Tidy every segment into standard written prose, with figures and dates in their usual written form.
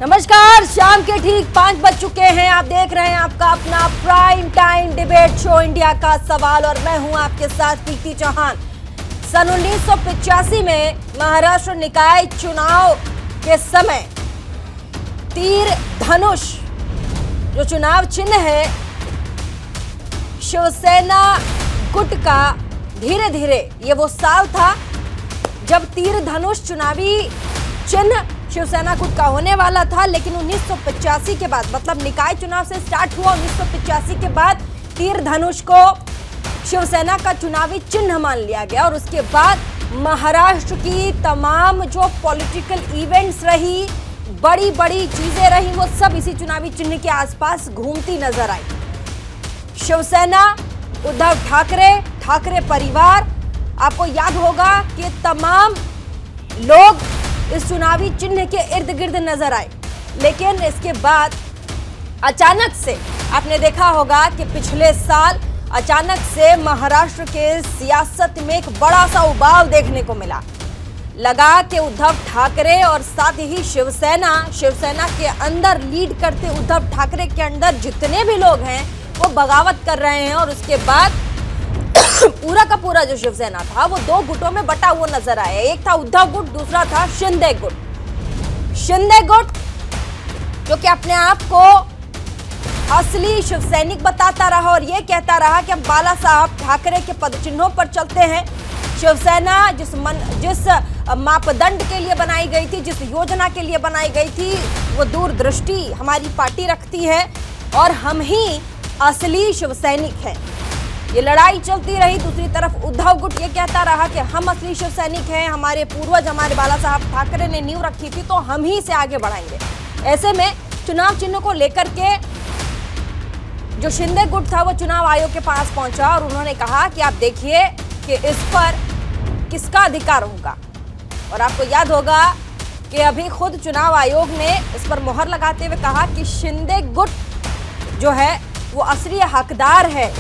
नमस्कार, शाम के ठीक 5 बज चुके हैं। आप देख रहे हैं आपका अपना prime time debate show India का सवाल और मैं हूं आपके साथ प्रीति चौहान। सन 1985 में महाराष्ट्र निकाय चुनाव के समय तीर धनुष जो चुनाव चिन्ह है शिवसेना गुट का, धीरे धीरे ये वो साल था जब तीर धनुष चुनावी चिन्ह शिवसेना गुट का होने वाला था। लेकिन 1985 के बाद, मतलब निकाय चुनाव से स्टार्ट हुआ 1985 के बाद तीर धनुष को शिवसेना का चुनावी चिन्ह मान लिया गया और उसके बाद महाराष्ट्र की तमाम जो पॉलिटिकल इवेंट्स रही, बड़ी बड़ी चीजें रही, वो सब इसी चुनावी चिन्ह के आसपास घूमती नजर आई। शिवसेना, उद्धव ठाकरे, ठाकरे परिवार, आपको याद होगा कि तमाम लोग इस चुनावी चिन्ह के इर्द गिर्द नजर आए। लेकिन इसके बाद अचानक से आपने देखा होगा कि पिछले साल अचानक से महाराष्ट्र के सियासत में एक बड़ा सा उबाल देखने को मिला। लगा कि उद्धव ठाकरे और साथ ही शिवसेना के अंदर लीड करते उद्धव ठाकरे के अंदर जितने भी लोग हैं वो बगावत कर रहे हैं और उसके बाद पूरा का पूरा जो शिवसेना था वो दो गुटों में बटा हुआ नजर आया। एक था उद्धव गुट, दूसरा था शिंदे गुट। शिंदे गुट जो कि अपने आप को असली शिवसैनिक बताता रहा और ये कहता रहा कि हम बाला साहब ठाकरे के पदचिन्हों पर चलते हैं। शिवसेना जिस मापदंड के लिए बनाई गई थी, जिस योजना के लिए बनाई गई थी, वो दूरदृष्टि हमारी पार्टी रखती है और हम ही असली शिवसैनिक हैं। ये लड़ाई चलती रही। दूसरी तरफ उद्धव गुट ये कहता रहा कि हम असली शिवसैनिक हैं, हमारे पूर्वज, हमारे बाला साहब ठाकरे ने नींव रखी थी तो हम ही से आगे बढ़ाएंगे। ऐसे में चुनाव चिन्ह को लेकर के जो शिंदे गुट था वो चुनाव आयोग के पास पहुंचा और उन्होंने कहा कि आप देखिए कि इस पर किसका अधिकार होगा। और आपको याद होगा कि अभी खुद चुनाव आयोग ने इस पर मुहर लगाते हुए कहा कि शिंदे गुट जो है वो असली हकदार है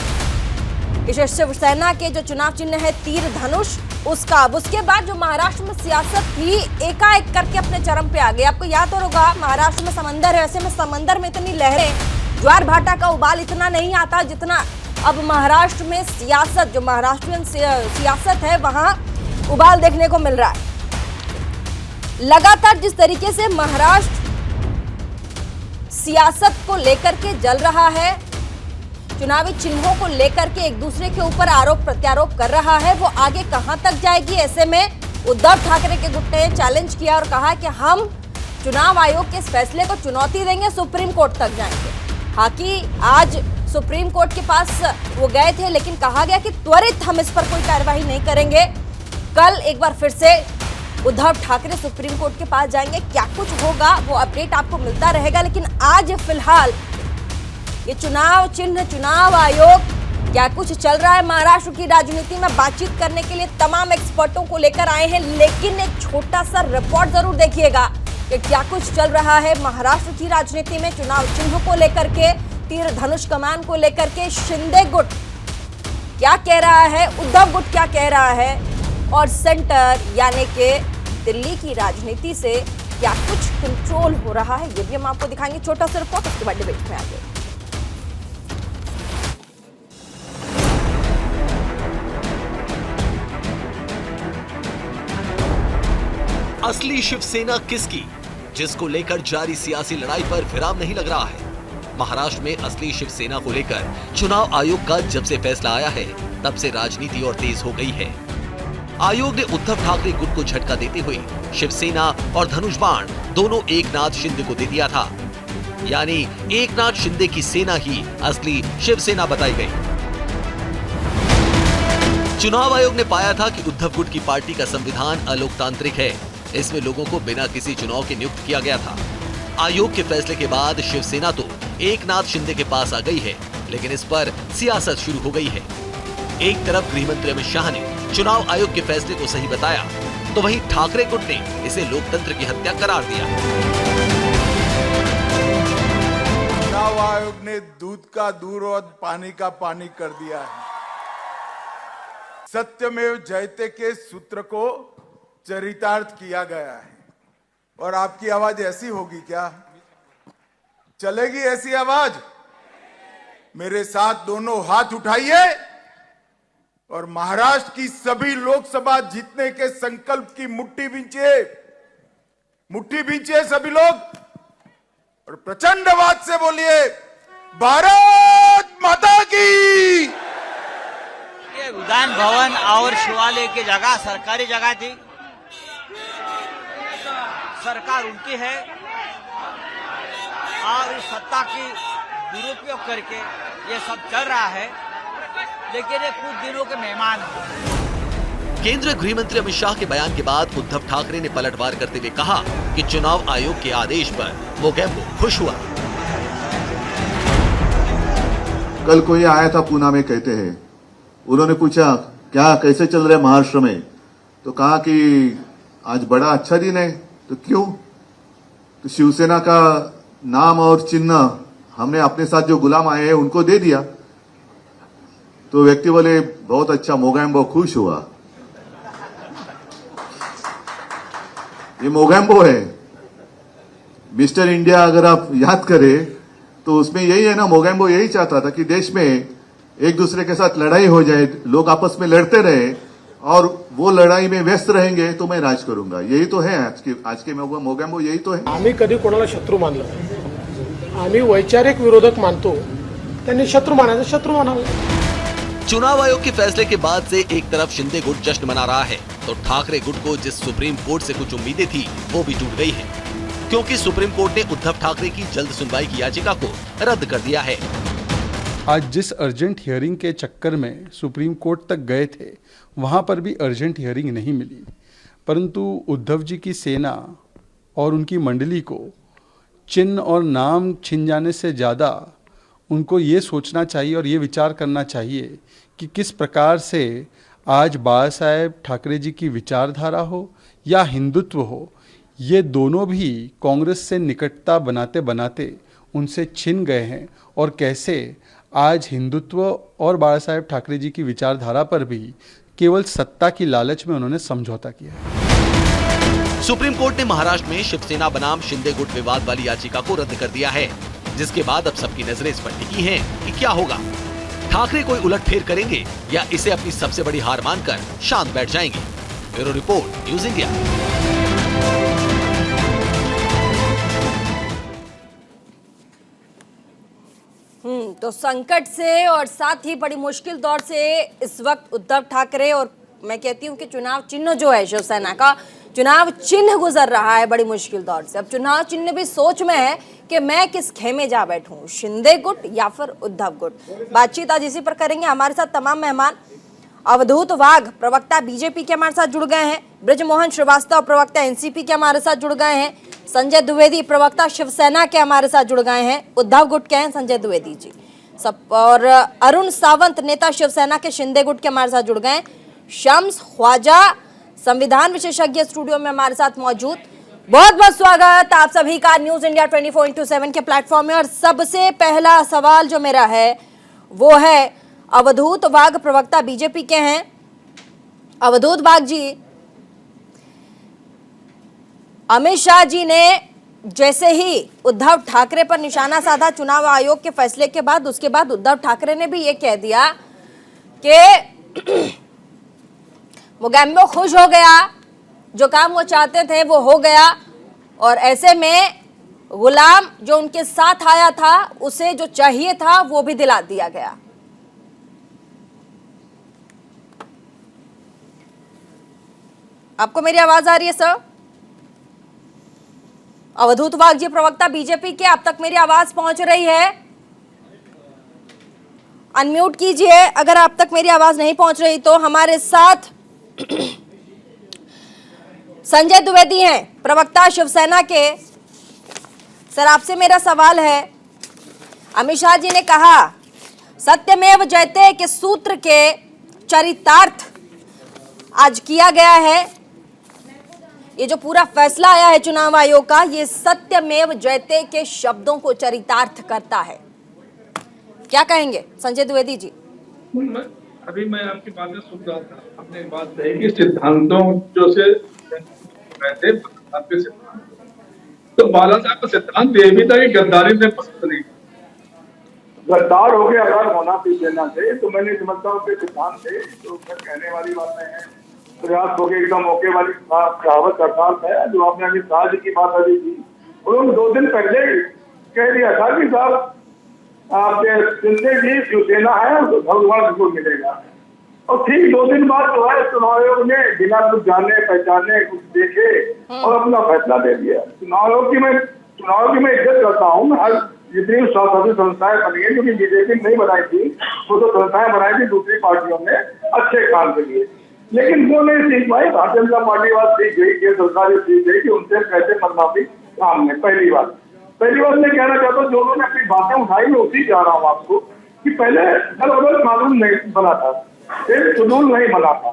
शिवसेना के जो चुनाव चिन्ह है तीर धनुष उसका। अब उसके बाद जो महाराष्ट्र में सियासत थी एकाएक करके अपने चरम पे आ गई। आपको याद होगा महाराष्ट्र में समंदर है, ऐसे में समंदर में इतनी लहरें, ज्वार भाटा का उबाल इतना नहीं आता जितना अब महाराष्ट्र में सियासत, जो महाराष्ट्रियन सियासत है वहां उबाल देखने को मिल रहा है। लगातार जिस तरीके से महाराष्ट्र सियासत को लेकर के जल रहा है, चुनावी चिन्हों को लेकर के एक दूसरे के ऊपर आरोप प्रत्यारोप कर रहा है, वो आगे कहां तक जाएगी। ऐसे में उद्धव ठाकरे के गुट ने चैलेंज किया और कहा कि हम चुनाव आयोग के इस फैसले को चुनौती देंगे, सुप्रीम कोर्ट तक जाएंगे। हालांकि आज सुप्रीम कोर्ट के पास वो गए थे लेकिन कहा गया कि त्वरित हम इस पर कोई कार्रवाई नहीं करेंगे। कल एक बार फिर से उद्धव ठाकरे सुप्रीम कोर्ट के पास जाएंगे। क्या कुछ होगा वो अपडेट आपको मिलता रहेगा। लेकिन आज फिलहाल ये चुनाव चिन्ह, चुनाव आयोग, क्या कुछ चल रहा है महाराष्ट्र की राजनीति में, बातचीत करने के लिए तमाम एक्सपर्टों को लेकर आए हैं। लेकिन एक छोटा सा रिपोर्ट जरूर देखिएगा कि क्या कुछ चल रहा है महाराष्ट्र की राजनीति में चुनाव चिन्ह को लेकर के, तीर धनुष कमान को लेकर के। शिंदे गुट क्या कह रहा है, उद्धव गुट क्या कह रहा है और सेंटर यानी कि दिल्ली की राजनीति से क्या कुछ कंट्रोल हो रहा है, ये भी हम आपको दिखाएंगे। छोटा सा रिपोर्ट, उसके बाद डिबेट में आगे। असली शिवसेना किसकी, जिसको लेकर जारी सियासी लड़ाई पर विराम नहीं लग रहा है। महाराष्ट्र में असली शिवसेना को लेकर चुनाव आयोग का जब से फैसला आया है तब से राजनीति और तेज हो गई है। आयोग ने उद्धव ठाकरे गुट को झटका देते हुए शिवसेना और धनुष बाण दोनों एकनाथ शिंदे को दे दिया था। यानी एकनाथ शिंदे की सेना ही असली शिवसेना बताई गई। चुनाव आयोग ने पाया था कि उद्धव गुट की पार्टी का संविधान अलोकतांत्रिक है, इसमें लोगों को बिना किसी चुनाव के नियुक्त किया गया था। आयोग के फैसले के बाद शिवसेना तो एकनाथ शिंदे के पास आ गई है, लेकिन इस पर सियासत शुरू हो गई है। एक तरफ गृह मंत्री अमित शाह ने चुनाव आयोग के फैसले को सही बताया, तो वहीं ठाकरे गुट ने इसे लोकतंत्र की हत्या करार दिया। चुनाव आयोग ने दूध का दूध और पानी का पानी कर दिया है। सत्यमेव जयते के सूत्र को चरितार्थ किया गया है। और आपकी आवाज ऐसी होगी क्या चलेगी ऐसी आवाज? मेरे साथ दोनों हाथ उठाइए और महाराष्ट्र की सभी लोकसभा जीतने के संकल्प की मुट्ठी भींचिए सभी लोग और प्रचंड आवाज से बोलिए, भारत माता की। ये विधान भवन और शिवालय की जगह सरकारी जगह थी, सरकार उनकी है और इस सत्ता की दुरुपयोग करके ये सब चल रहा है, लेकिन ये कुछ दिनों के मेहमान हैं। केंद्रीय गृह मंत्री अमित शाह के बयान के बाद उद्धव ठाकरे ने पलटवार करते हुए कहा कि चुनाव आयोग के आदेश पर मोगेम्बो खुश हुआ। कल कोई आया था पूना में, कहते हैं, उन्होंने पूछा क्या कैसे चल रहे महाराष्ट्र में, तो कहा कि आज बड़ा अच्छा दिन है। तो क्यों? तो शिवसेना का नाम और चिन्ह हमने अपने साथ जो गुलाम आए हैं उनको दे दिया। तो व्यक्ति बोले बहुत अच्छा, मोगेम्बो खुश हुआ। ये मोगेम्बो है। मिस्टर इंडिया अगर आप याद करें तो उसमें यही है ना, मोगेम्बो यही चाहता था कि देश में एक दूसरे के साथ लड़ाई हो जाए, लोग आपस में लड़ते रहे और वो लड़ाई में व्यस्त रहेंगे तो मैं राज करूंगा। यही तो है आज के मोगेम्बो, यही तो है। आम्ही कधी कोणाला शत्रू मानलं नाही, आम्ही वैचारिक विरोधक मानतो, त्यांनी शत्रू मानायचं शत्रू मानावं। चुनाव आयोग के फैसले के बाद से एक तरफ शिंदे गुट जश्न मना रहा है तो ठाकरे गुट को जिस सुप्रीम कोर्ट से कुछ उम्मीदें थी वो भी टूट गई हैं, क्योंकि सुप्रीम कोर्ट ने उद्धव ठाकरे की जल्द सुनवाई की याचिका को रद्द कर दिया है। आज जिस अर्जेंट हियरिंग के चक्कर में सुप्रीम कोर्ट तक गए थे, वहाँ पर भी अर्जेंट हियरिंग नहीं मिली, परंतु उद्धव जी की सेना और उनकी मंडली को चिन्ह और नाम छिन जाने से ज़्यादा उनको ये सोचना चाहिए और ये विचार करना चाहिए कि किस प्रकार से आज बाला साहेब ठाकरे जी की विचारधारा हो या हिंदुत्व हो, ये दोनों भी कांग्रेस से निकटता बनाते बनाते उनसे छिन गए हैं और कैसे आज हिंदुत्व और बाला साहेब ठाकरे जी की विचारधारा पर भी केवल सत्ता की लालच में उन्होंने समझौता किया है। सुप्रीम कोर्ट ने महाराष्ट्र में शिवसेना बनाम शिंदे गुट विवाद वाली याचिका को रद्द कर दिया है, जिसके बाद अब सबकी नजरें इस पर टिकी हैं कि क्या होगा। ठाकरे कोई उलटफेर करेंगे या इसे अपनी सबसे बड़ी हार मानकर शांत बैठ जाएंगे। Bureau report, news India. तो संकट से और साथ ही बड़ी मुश्किल दौर से इस वक्त उद्धव ठाकरे और मैं कहती हूं कि चुनाव चिन्ह जो है शिवसेना का चुनाव चिन्ह गुजर रहा है बड़ी मुश्किल दौर से। अब चुनाव चिन्ह भी सोच में है कि मैं किस खेमे जा बैठूं, शिंदे गुट या फिर उद्धव गुट। बातचीत आज इसी पर करेंगे। हमारे साथ तमाम मेहमान, अवधूत वाघ प्रवक्ता बीजेपी के हमारे साथ जुड़ गए हैं, ब्रजमोहन श्रीवास्तव प्रवक्ता एनसीपी के हमारे साथ जुड़ गए हैं, संजय द्विवेदी प्रवक्ता शिवसेना के हमारे साथ जुड़ गए हैं, उद्धव गुट के हैं संजय द्विवेदी जी सब, और अरुण सावंत नेता शिवसेना के शिंदे गुट के हमारे साथ जुड़ गए। शम्स ख्वाजा संविधान विशेषज्ञ स्टूडियो में हमारे साथ मौजूद। बहुत बहुत स्वागत आप सभी का न्यूज इंडिया 24/7 के प्लेटफॉर्म में। और सबसे पहला सवाल जो मेरा है वो है अवधूत वाघ प्रवक्ता बीजेपी के हैं। अवधूत वाघ जी, अमित शाह जी ने जैसे ही उद्धव ठाकरे पर निशाना साधा चुनाव आयोग के फैसले के बाद, उसके बाद उद्धव ठाकरे ने भी ये कह दिया कि मोगेम्बो खुश हो गया, जो काम वो चाहते थे वो हो गया, और ऐसे में गुलाम जो उनके साथ आया था उसे जो चाहिए था वो भी दिला दिया गया। आपको मेरी आवाज आ रही है सर? अवधूत वाघ जी प्रवक्ता बीजेपी के, अब तक मेरी आवाज पहुंच रही है? अनम्यूट कीजिए अगर आप तक मेरी आवाज नहीं पहुंच रही तो। हमारे साथ संजय द्विवेदी हैं प्रवक्ता शिवसेना के। सर, आपसे मेरा सवाल है, अमित शाह जी ने कहा सत्यमेव जयते के सूत्र के चरितार्थ आज किया गया है। ये जो पूरा फैसला आया है चुनाव आयोग का, ये सत्यमेव जयते के शब्दों को चरितार्थ करता है। क्या कहेंगे संजय द्विवेदी जी? अभी मैं आपकी बातें सुन रहा था, आपने बात कही कि सिद्धांतों जो से रहते आपके सिद्धांत, तो बाला साहब का सिद्धांत ये भी था कि गद्दारी से पसंद नहीं। गद्दार हो गया अगर होना सेना से, तो मैंने समझता हूँ सिद्धांत थे, तो कहने वाली बात नहीं है। प्रयास हो गया एकदम मौके वाली कहावत सरकार है, जो आपने अभी शाह की बात अभी की, उन्होंने 2 दिन पहले कह दिया था कि साहब आपके शिंदे जी शिवसेना है, भगवान बिल्कुल मिलेगा। और ठीक 2 दिन बाद जो है चुनाव आयोग ने बिना कुछ जाने पहचाने कुछ देखे और अपना फैसला दे दिया। चुनाव आयोग की मैं इज्जत करता हूँ। हर जितनी शासकीय संस्थाएं बनी है, क्योंकि बीजेपी नहीं बनाई थी, वो तो संस्थाएं बनाई थी दूसरी पार्टियों ने अच्छे काम के लिए, लेकिन वो नहीं सीख पाई। भारतीय जनता पार्टी बात सीख गई, ये सरकार सीख गई कि उनसे कैसे मनमाफी काम में। पहली बात मैं कहना चाहता हूँ, जो लोगों ने अपनी बातें उठाई, मैं उसी जा रहा हूँ आपको कि पहले दल बदल कानून नहीं बना था, एक शेड्यूल नहीं बना था।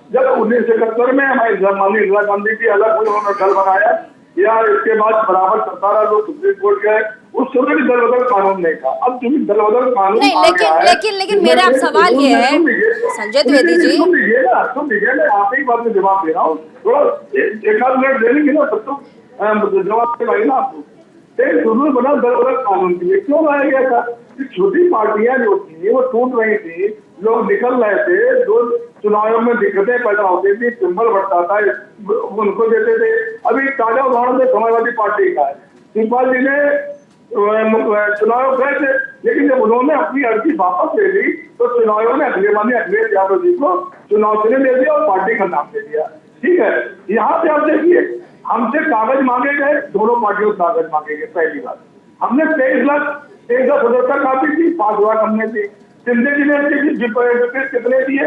जब 1971 में हमारी माननीय इंदिरा गांधी की अलग उन्होंने दल बनाया, या इसके बाद बराबर 17 लोग सुप्रीम कोर्ट गए, उस समय भी दल बदल कानून नहीं था। अब चूंकि दल बदल कानून नहीं, लेकिन मेरा अब सवाल ये है संजय द्विवेदी जी, सुन लीजिए मैं आप ही बात में जवाब दे रहा हूँ, थोड़ा एक आध मिनट दे देंगे ना, तब तो जवाब दे पाएंगे ना आपको। एक शेड्यूल बना दल बदल कानून के लिए, क्यों लाया गया था? छोटी पार्टियां जो थी वो टूट रही थी, लोग निकल रहे थे, जो चुनावों में दिक्कतें पैदा होती थी, सिंबल बढ़ता था, उनको देते थे। अभी ताजा उदाहरण है समाजवादी पार्टी का है, शिवपाल जी ने चुनाव गए थे, लेकिन जब उन्होंने अपनी अर्जी वापस ले ली तो चुनाव में अखिलेश यादव जी को चुनाव चिन्ह दे दिया और पार्टी का नाम दे दिया। ठीक है, यहाँ पे आप देखिए, हमसे कागज मांगे गए, दोनों पार्टियों से कागज मांगे गए। पहली बात, हमने 23 लाख सदस्यता काफी थी, 5 लाख हमने दी। शिंदे जी ने कितने दिए?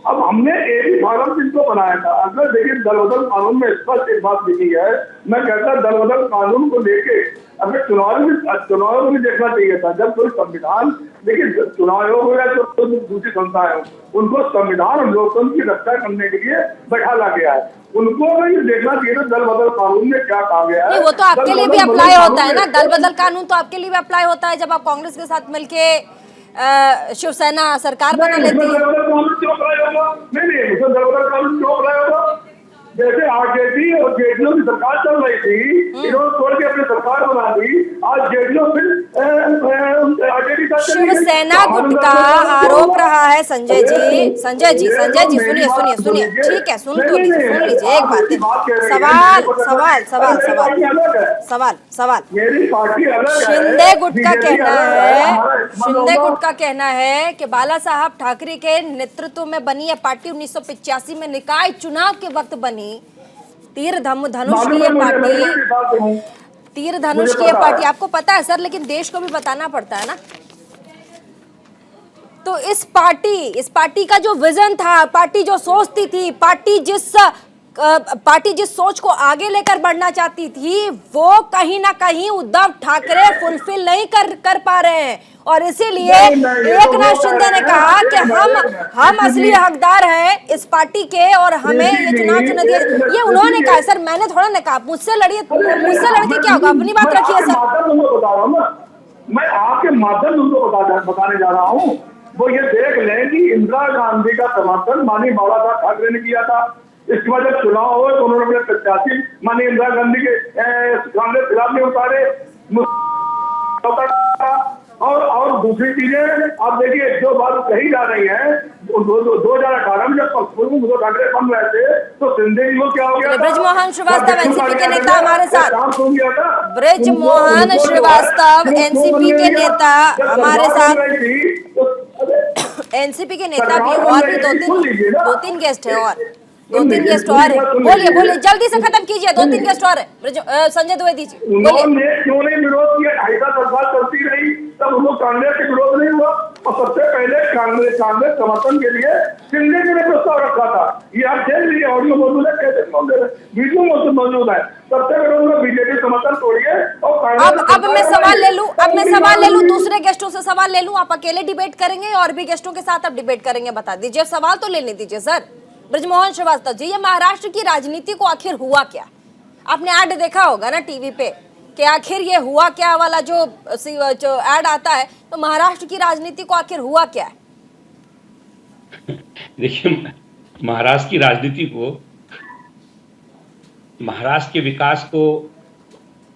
अब हमने एक ही फॉर्म जिनको बनाया था। अगर देखिए दल बदल कानून में स्पष्ट एक बात लिखी है, मैं कहता दल बदल कानून को लेके अगर चुनाव में भी देखना चाहिए था। जब कोई संविधान, देखिए चुनाव आयोग हो या तो दूसरी संस्थाएं हो, उनको संविधान और लोकतंत्र की रक्षा करने के लिए बैठाला गया है, उनको ये देखना चाहिए था दल बदल कानून में क्या कहा गया है। वो तो आपके लिए भी अप्लाई होता है ना, दल बदल कानून तो आपके लिए भी अप्लाई होता है जब आप कांग्रेस के साथ मिलके शिवसेना सरकार बना लेती है। नहीं, दल बदल कानून क्यों अप्लाई होगा? जैसे आरजेडी और जेडीयू की सरकार चल रही थी, इन्होंने छोड़ के अपनी सरकार बना दी, आज जेडीयू फिर आरजेडी का शिवसेना गुट का आरोप रहा है संजय जी सुनिए, ठीक है, सुन लीजिए एक बात, सवाल मेरी पार्टी अलग है। शिंदे गुट का कहना है कि बाला साहब ठाकरे के नेतृत्व में बनी यह पार्टी 1985 में निकाय चुनाव के वक्त बनी, तीर धनुष की ये पार्टी आपको पता है सर, लेकिन देश को भी बताना पड़ता है ना। तो इस पार्टी का जो विजन था, पार्टी जो सोचती थी, पार्टी जिस सोच को आगे लेकर बढ़ना चाहती थी, वो कहीं ना कहीं उद्धव ठाकरे फुलफिल नहीं कर पा रहे हैं, और इसीलिए एकनाथ शिंदे ने कहा कि हम असली हकदार हैं इस पार्टी के और हमें ये चुनाव चुना दिया। ये उन्होंने कहा सर, मैंने थोड़ा ना कहा। मुझसे लड़के क्या होगा? अपनी बात रखिए सर। मैं आपके माध्यम से उनको बताने जा रहा हूँ। वो ये देख लें कि इंदिरा गांधी का समर्थन माननीय बाला साहब ठाकरे ने किया था। इसके बाद जब चुनाव हुए तो उन्होंने अपने प्रत्याशी माननीय इंदिरा गांधी के कांग्रेस खिलाफ नहीं उतारे। और दूसरी चीजें आप देखिए, जो बात कही जा रही है, 2018 में जब उद्धव ठाकरे बन रहे थे तो शिंदे जी को क्या हो गया? बृजमोहन श्रीवास्तव एनसीपी के नेता हमारे साथ, बृजमोहन श्रीवास्तव एनसीपी के नेता हमारे साथ, एनसीपी के नेता भी और भी दो तीन गेस्ट है, और दो तीन गेस्ट और है। बोलिए जल्दी से खत्म कीजिए, 2-3 गेस्ट और है। संजय द्विवेदी जी उन्होंने क्यों नहीं विरोध किया? 2.5 साल चलती रही, तब उनको कांग्रेस के विरोध नहीं हुआ। और सबसे पहले कांग्रेस समर्थन के लिए शिंदे जी ने प्रस्ताव रखा था। ये आप देख लीजिए, ऑडियो मौजूद है, कैसे वीडियो मौजूद है। सबसे पहले उन्होंने बीजेपी समर्थन तोड़िए और अब मैं सवाल ले लूं, दूसरे गेस्टों से सवाल ले लूं। आप अकेले डिबेट करेंगे और भी गेस्टों के साथ आप डिबेट करेंगे? बता दीजिए, सवाल तो लेने दीजिए सर। बृजमोहन श्रीवास्तव जी, ये महाराष्ट्र की राजनीति को आखिर हुआ क्या? आपने ऐड देखा होगा ना टीवी पे कि आखिर ये हुआ क्या वाला जो ऐड आता है, तो महाराष्ट्र की राजनीति को आखिर हुआ क्या है? देखिए, महाराष्ट्र की राजनीति को, महाराष्ट्र के विकास को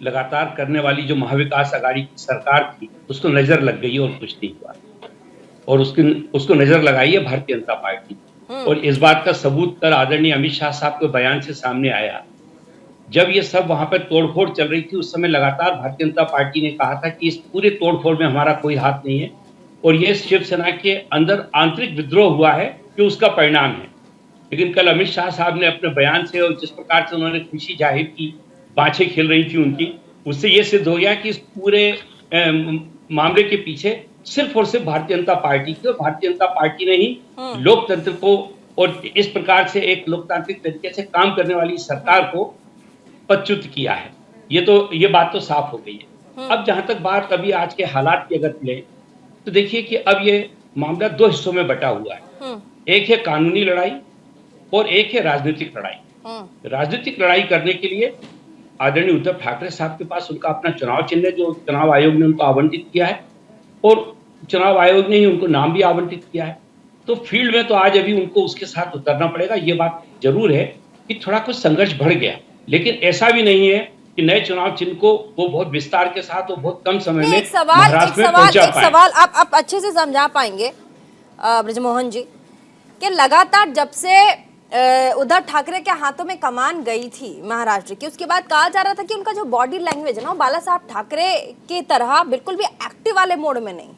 लगातार करने वाली जो महाविकास आघाड़ी की सरकार थी उसको नजर लग गई और कुछ नहीं हुआ, और उसको नजर लगाई है भारतीय जनता पार्टी। और इस बात का सबूत कर आदरणीय अमित शाह साहब के बयान से सामने आया। जब ये सब वहां पर तोड़फोड़ चल रही थी उस समय लगातार भारतीय जनता पार्टी ने कहा था कि इस पूरे तोड़फोड़ में हमारा कोई हाथ नहीं है, और ये शिवसेना के अंदर आंतरिक विद्रोह हुआ है कि उसका परिणाम है। लेकिन कल अमित शाह साहब ने अपने बयान से और जिस प्रकार से उन्होंने खुशी जाहिर की, बाँछें खेल रही थी उनकी, उससे ये सिद्ध हो गया कि इस पूरे मामले के पीछे सिर्फ और सिर्फ भारतीय जनता पार्टी थी, और भारतीय जनता पार्टी ने ही लोकतंत्र को और इस प्रकार से एक लोकतांत्रिक तरीके से काम करने वाली सरकार को पदच्युत किया है। ये बात तो साफ हो गई है। अब जहां तक बात अभी आज के हालात की अगर ले तो देखिए कि अब ये मामला दो हिस्सों में बटा हुआ है। एक है कानूनी लड़ाई और एक है राजनीतिक लड़ाई। राजनीतिक लड़ाई करने के लिए आदरणीय उद्धव ठाकरे साहब के पास उनका अपना चुनाव चिन्ह जो चुनाव आयोग ने उनको आवंटित किया है, और चुनाव आयोग ने ही उनको नाम भी आवंटित किया है। तो फील्ड में तो आज अभी उनको उसके साथ उतरना पड़ेगा। ये बात जरूर है कि थोड़ा कुछ संघर्ष बढ़ गया, लेकिन ऐसा भी नहीं है कि नए चुनाव चिन्ह को वो बहुत विस्तार के साथ, वो बहुत कम समय में एक सवाल आप अच्छे से समझा पाएंगे ब्रजमोहन जी, कि लगातार जब से उद्धव ठाकरे के हाथों में कमान गई थी महाराष्ट्र की, उसके बाद कहा जा रहा था कि उनका जो बॉडी लैंग्वेज है ना, वो बाला साहब ठाकरे की तरह बिल्कुल भी एक्टिव वाले मोड में नहीं।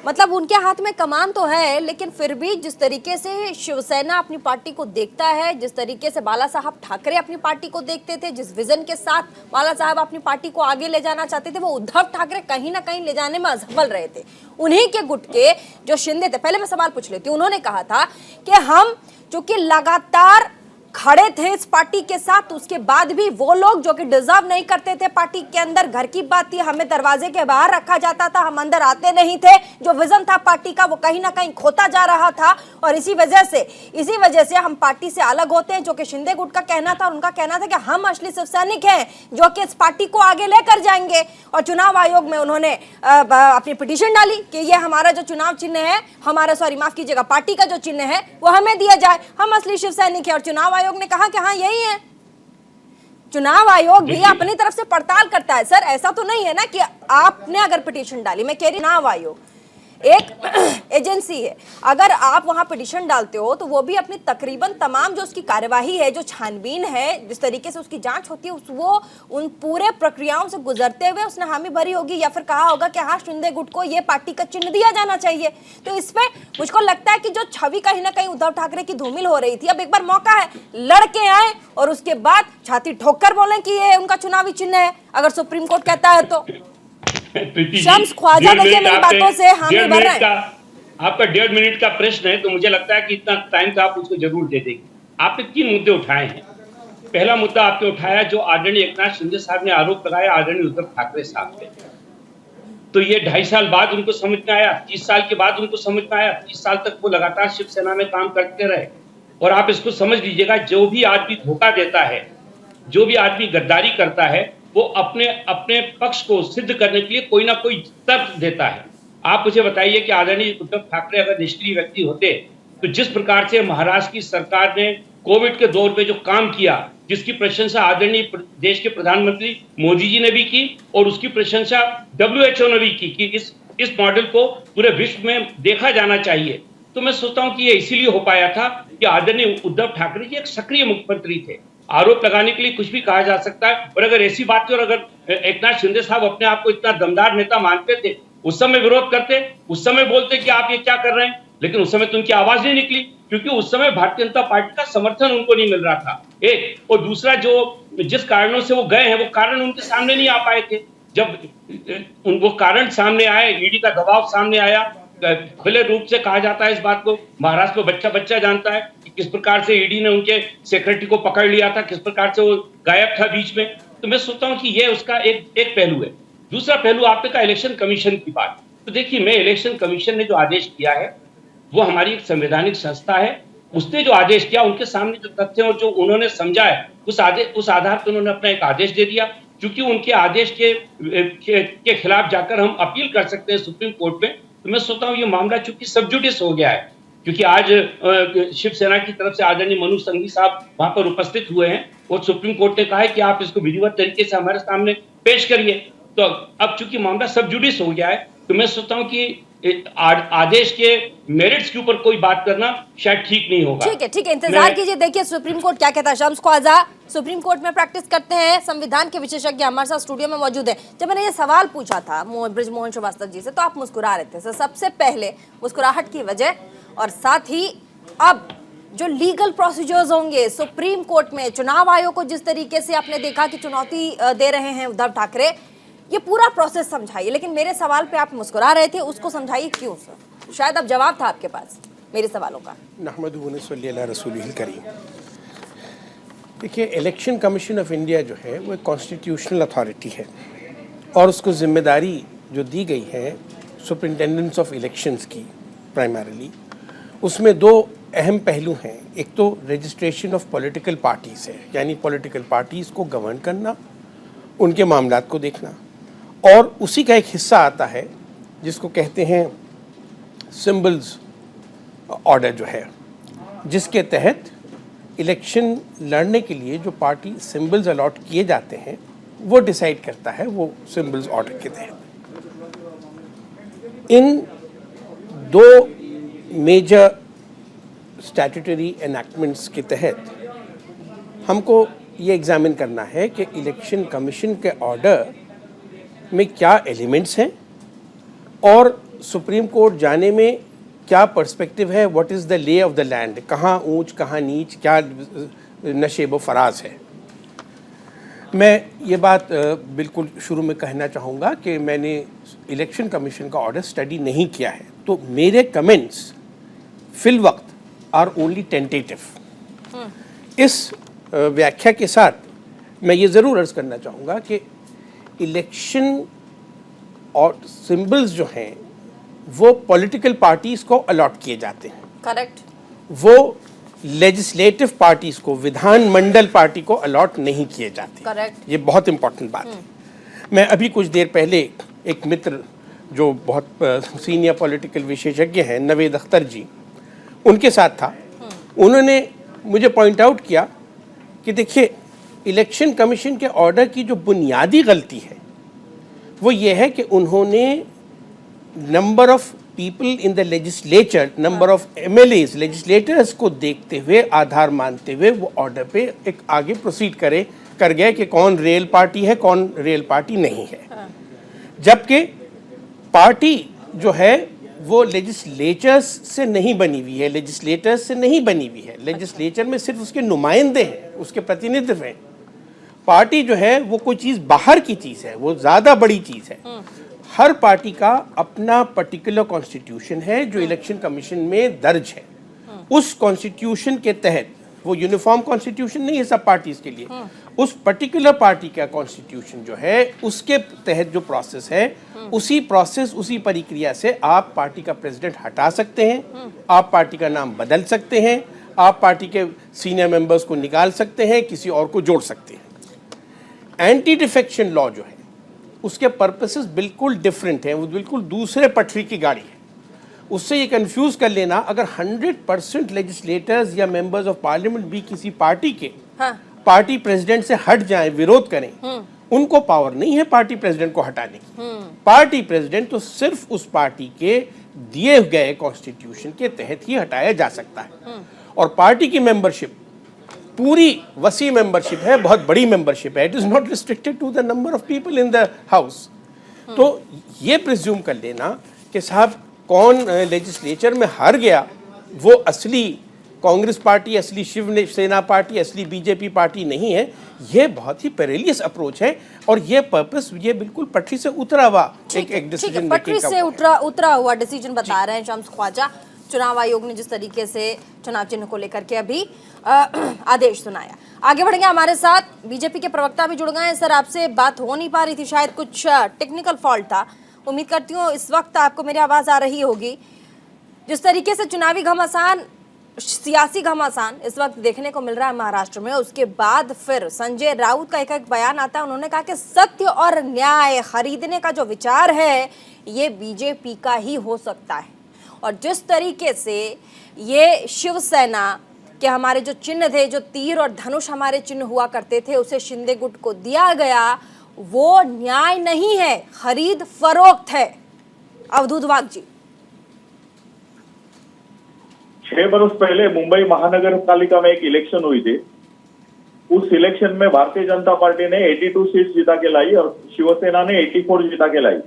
मतलब उनके हाथ में कमान तो है, लेकिन फिर भी जिस तरीके से शिवसेना अपनी पार्टी को देखता है, जिस तरीके से बाला साहब ठाकरे अपनी पार्टी को देखते थे, जिस विजन के साथ बाला साहब अपनी पार्टी को आगे ले जाना चाहते थे, वो उद्धव ठाकरे कहीं ना कहीं ले जाने में असफल रहे थे। उन्हीं के गुट के जो शिंदे थे, पहले मैं सवाल पूछ लेती हूँ, उन्होंने कहा था कि हम चूंकि लगातार खड़े थे इस पार्टी के साथ, उसके बाद भी वो लोग जो कि डिजर्व नहीं करते थे पार्टी के अंदर, घर की बात थी, हमें दरवाजे के बाहर रखा जाता था, हम अंदर आते नहीं थे, जो विजन था पार्टी का वो कहीं ना कहीं खोता जा रहा था, और इसी वजह से हम पार्टी से अलग होते हैं, जो कि शिंदे गुट का कहना था। और उनका कहना था कि हम असली शिव सैनिक हैं जो कि इस पार्टी को आगे लेकर जाएंगे। और चुनाव आयोग में उन्होंने अपनी पिटीशन डाली कि ये हमारा जो चुनाव चिन्ह है, माफ कीजिएगा, पार्टी का जो चिन्ह है वो हमें दिया जाए, हम असली शिव सैनिक है। और चुनाव आयोग ने कहा कि हाँ यही है। चुनाव आयोग भी अपनी तरफ से पड़ताल करता है। सर ऐसा तो नहीं है ना कि आपने अगर पिटीशन डाली, मैं कह रही चुनाव आयोग एक एजेंसी है, अगर आप वहां पिटीशन डालते हो तो वो भी अपनी तकरीबन तमाम जो उसकी कार्यवाही है, जो छानबीन है, जिस तरीके से उसकी जांच होती है, वो उन पूरे प्रक्रियाओं से गुजरते हुए उसने हामी भरी होगी, या फिर कहा होगा कि हाँ शिंदे गुट को ये पार्टी का चिन्ह दिया जाना चाहिए। तो इसमें मुझको लगता है कि जो छवि कहीं ना कहीं उद्धव ठाकरे की धूमिल हो रही थी, अब एक बार मौका है, लड़के आए और उसके बाद छाती ठोक कर बोले कि ये उनका चुनावी चिन्ह है, अगर सुप्रीम कोर्ट कहता है तो। शम्स ख्वाजा देखिए मेरी बातों से हामी भर रहे हैं। आपका 1.5 मिनट का प्रश्न है, तो मुझे लगता है कि इतना टाइम तो आप उसको जरूर दे देंगे। आपने 3 मुद्दे उठाए हैं। पहला मुद्दा आपने उठाया जो आदरणीय एकनाथ शिंदे साहब ने आरोप लगाया आदरणीय उद्धव ठाकरे साहब पे, तो ये 2.5 साल बाद उनको समझ में आया, 30 साल के बाद उनको समझ में आया। 30 साल तक वो लगातार शिवसेना में काम करते रहे। और आप इसको समझ लीजिएगा, जो भी आदमी धोखा देता है, जो भी आदमी गद्दारी करता है, वो अपने पक्ष को सिद्ध करने के लिए कोई ना कोई तर्क देता है। आप मुझे बताइए कि आदरणीय उद्धव ठाकरे अगर निष्क्रिय व्यक्ति होते तो जिस प्रकार से महाराष्ट्र की सरकार ने कोविड के दौर में जो काम किया, जिसकी प्रशंसा आदरणीय देश के प्रधानमंत्री मोदी जी ने भी की और उसकी प्रशंसा WHO ने भी की कि इस मॉडल को पूरे विश्व में देखा जाना चाहिए, तो मैं सोचता हूं कि ये इसीलिए हो पाया था कि आदरणीय उद्धव ठाकरे जी एक सक्रिय मुख्यमंत्री थे। आरोप लगाने के लिए कुछ भी कहा जा सकता है, और अगर ऐसी बात थी और अगर एकनाथ शिंदे साहब अपने आप को इतना दमदार नेता मानते थे, उस समय विरोध करते, उस समय बोलते कि आप ये क्या कर रहे हैं, लेकिन उस समय तो उनकी आवाज नहीं निकली, क्योंकि उस समय भारतीय जनता पार्टी का समर्थन उनको नहीं मिल रहा था। एक और दूसरा, जो जिस कारणों से वो गए हैं वो कारण उनके सामने नहीं आ पाए थे। जब वो कारण सामने आए, ईडी का दबाव सामने आया, खुले रूप से कहा जाता है इस बात को, महाराष्ट्र को बच्चा जानता है कि किस प्रकार से ईडी ने उनके सेक्रेटरी को पकड़ लिया था, किस प्रकार से वो गायब था बीच में। तो मैं सोचता हूं कि ये उसका एक पहलू है। दूसरा पहलू आपने कहा इलेक्शन कमीशन की बात, तो देखिए मैं इलेक्शन कमीशन ने जो आदेश किया है वो हमारी एक संवैधानिक संस्था है, उसने जो आदेश किया, उनके सामने जो तथ्य और जो उन्होंने समझा है उस आधार पर उन्होंने अपना एक आदेश दे दिया। क्योंकि उनके आदेश के खिलाफ जाकर हम अपील कर सकते हैं सुप्रीम कोर्ट में, तो मैं सोचता हूँ ये मामला चूंकि सब जुडिस हो गया है, क्योंकि आज शिवसेना की तरफ से आदरणीय मनु संघवी साहब वहां पर उपस्थित हुए हैं और सुप्रीम कोर्ट ने कहा है कि आप इसको विधिवत तरीके से हमारे सामने पेश करिए। तो अब चूंकि मामला सब जुडिस हो गया है, तो मैं सोचता हूं कि आदेश के मेरिट्स के ऊपर कोई बात करना शायद ठीक नहीं होगा। ठीक है, इंतजार कीजिए, देखिए सुप्रीम कोर्ट क्या कहता है। शम्स ख्वाजा सुप्रीम कोर्ट में प्रैक्टिस करते हैं, संविधान के विशेषज्ञ हमारे साथ स्टूडियो में मौजूद है। जब मैंने ये सवाल पूछा था ब्रिजमोहन श्रीवास्तव जी से, तो आप मुस्कुरा रहे थे। सबसे पहले मुस्कुराहट की वजह, और साथ ही अब जो लीगल प्रोसीजर्स होंगे सुप्रीम कोर्ट में, चुनाव आयोग को जिस तरीके से आपने देखा कि चुनौती दे रहे हैं उद्धव ठाकरे, ये पूरा प्रोसेस समझाइए। लेकिन मेरे सवाल पे आप मुस्कुरा रहे थे, उसको समझाइए क्यों सर? शायद अब जवाब था आपके पास मेरे सवालों का। नहमदुहु व नसल्ली अला रसूलिहिल करीम। देखिए, इलेक्शन कमीशन ऑफ इंडिया जो है वो एक कॉन्स्टिट्यूशनल अथॉरिटी है, और उसको जिम्मेदारी जो दी गई है सुपरिटेंडेंट्स ऑफ इलेक्शंस की प्राइमरीली, उसमें दो अहम पहलू हैं। एक तो रजिस्ट्रेशन ऑफ पॉलिटिकल पार्टीज है, यानी पॉलिटिकल पार्टीज को गवर्न करना, उनके मामलात को देखना, और उसी का एक हिस्सा आता है जिसको कहते हैं सिंबल्स ऑर्डर जो है, जिसके तहत इलेक्शन लड़ने के लिए जो पार्टी सिंबल्स अलॉट किए जाते हैं वो डिसाइड करता है, वो सिंबल्स ऑर्डर के तहत। इन दो मेजर स्टैट्यूटरी एनैक्टमेंट्स के तहत हमको ये एग्जामिन करना है कि इलेक्शन कमीशन के ऑर्डर में क्या एलिमेंट्स हैं, और सुप्रीम कोर्ट जाने में क्या पर्सपेक्टिव है, what is the lay off the land, कहाँ ऊंच कहाँ नीच, क्या नशेब व फराज है। मैं ये बात बिल्कुल शुरू में कहना चाहूँगा कि मैंने इलेक्शन कमीशन का ऑर्डर स्टडी नहीं किया है, तो मेरे कमेंट्स फिल वक्त आर ओनली टेंटेटिव। इस व्याख्या के साथ मैं ये ज़रूर अर्ज़ करना चाहूँगा कि इलेक्शन और सिंबल्स जो हैं वो पॉलिटिकल पार्टीज़ को अलॉट किए जाते हैं। करेक्ट। वो लेजिस्लेटिव पार्टीज़ को, विधान मंडल पार्टी को अलॉट नहीं किए जाते। करेक्ट। ये बहुत इंपॉर्टेंट बात है। मैं अभी कुछ देर पहले एक मित्र जो बहुत सीनियर पॉलिटिकल विशेषज्ञ हैं, नवेद अख्तर जी, उनके साथ था। उन्होंने मुझे पॉइंट आउट किया कि देखिए, इलेक्शन कमीशन के ऑर्डर की जो बुनियादी गलती है वो ये है कि उन्होंने number of people in the legislature, number of MLAs, legislators को देखते हुए, आधार मानते हुए वो ऑर्डर पे एक आगे प्रोसीड कर गए कि कौन रियल पार्टी है, कौन रियल पार्टी नहीं है। जबकि पार्टी जो है वो लेजिस्लेचर्स से नहीं बनी हुई है, लेजिस्लेटर्स से नहीं बनी हुई है। लेजिस्लेचर में सिर्फ उसके नुमाइंदे हैं, उसके प्रतिनिधित्व हैं। पार्टी जो है वो कोई चीज़ बाहर की चीज़ है, वो ज़्यादा बड़ी चीज़ है। हर पार्टी का अपना पर्टिकुलर कॉन्स्टिट्यूशन है जो इलेक्शन कमीशन में दर्ज है। उस कॉन्स्टिट्यूशन के तहत, वो यूनिफॉर्म कॉन्स्टिट्यूशन नहीं है सब पार्टीज के लिए, उस पर्टिकुलर पार्टी का कॉन्स्टिट्यूशन जो है उसके तहत जो प्रोसेस है, उसी प्रोसेस, उसी प्रक्रिया से आप पार्टी का प्रेसिडेंट हटा सकते हैं, आप पार्टी का नाम बदल सकते हैं, आप पार्टी के सीनियर मेंबर्स को निकाल सकते हैं, किसी और को जोड़ सकते हैं। एंटी डिफेक्शन लॉ जो है उसके पर्पसेस बिल्कुल डिफरेंट हैं, वो बिल्कुल दूसरे पटरी की गाड़ी है। उससे ये कंफ्यूज कर लेना, अगर 100% लेजिस्लेटर्स या मेंबर्स ऑफ पार्लियामेंट भी किसी पार्टी के पार्टी प्रेसिडेंट से हट जाएं, विरोध करें, उनको पावर नहीं है पार्टी प्रेसिडेंट को हटाने की। पार्टी प्रेसिडेंट तो सिर्फ उस पार्टी के दिए गए कॉन्स्टिट्यूशन के तहत ही हटाया जा सकता है। और पार्टी की मेंबरशिप पूरी वसी मेंबरशिप है, बहुत बड़ी मेंबरशिप है। It is not restricted to the number of people in the house. तो ये प्रिज्यूम कर लेना कि साहब कौन लेजिस्लेचर में हार गया, वो असली कांग्रेस पार्टी, असली शिवसेना पार्टी, असली बीजेपी पार्टी नहीं है, ये बहुत ही पेरिलियस अप्रोच है। और ये पर्पस, ये बिल्कुल पटरी से उतरा हुआ एक डिसीजन, पटरी से उतरा हुआ डिसीजन बता रहे हैं शम्स ख्वाजा। चुनाव आयोग ने जिस तरीके से चुनाव चिन्ह को लेकर के अभी आदेश सुनाया। आगे बढ़ेंगे, हमारे साथ बीजेपी के प्रवक्ता भी जुड़ गए हैं। सर, आपसे बात हो नहीं पा रही थी, शायद कुछ टेक्निकल फॉल्ट था। उम्मीद करती हूँ इस वक्त आपको मेरी आवाज़ आ रही होगी। जिस तरीके से चुनावी घमासान, सियासी घमासान इस वक्त देखने को मिल रहा है महाराष्ट्र में, उसके बाद फिर संजय राउत का एक बयान आता है। उन्होंने कहा कि सत्य और न्याय खरीदने का जो विचार है ये बीजेपी का ही हो सकता है। और जिस तरीके से ये शिवसेना के हमारे जो चिन्ह थे, जो तीर और धनुष हमारे चिन्ह हुआ करते थे, उसे शिंदे गुट को दिया गया, वो न्याय नहीं है, खरीद फरोख्त है। अवधूत वाघ जी। 6 बरस पहले मुंबई महानगर पालिका में एक इलेक्शन हुई थी। उस इलेक्शन में भारतीय जनता पार्टी ने 82 सीट जीता के लाई और शिवसेना ने 84 जीता के लाई।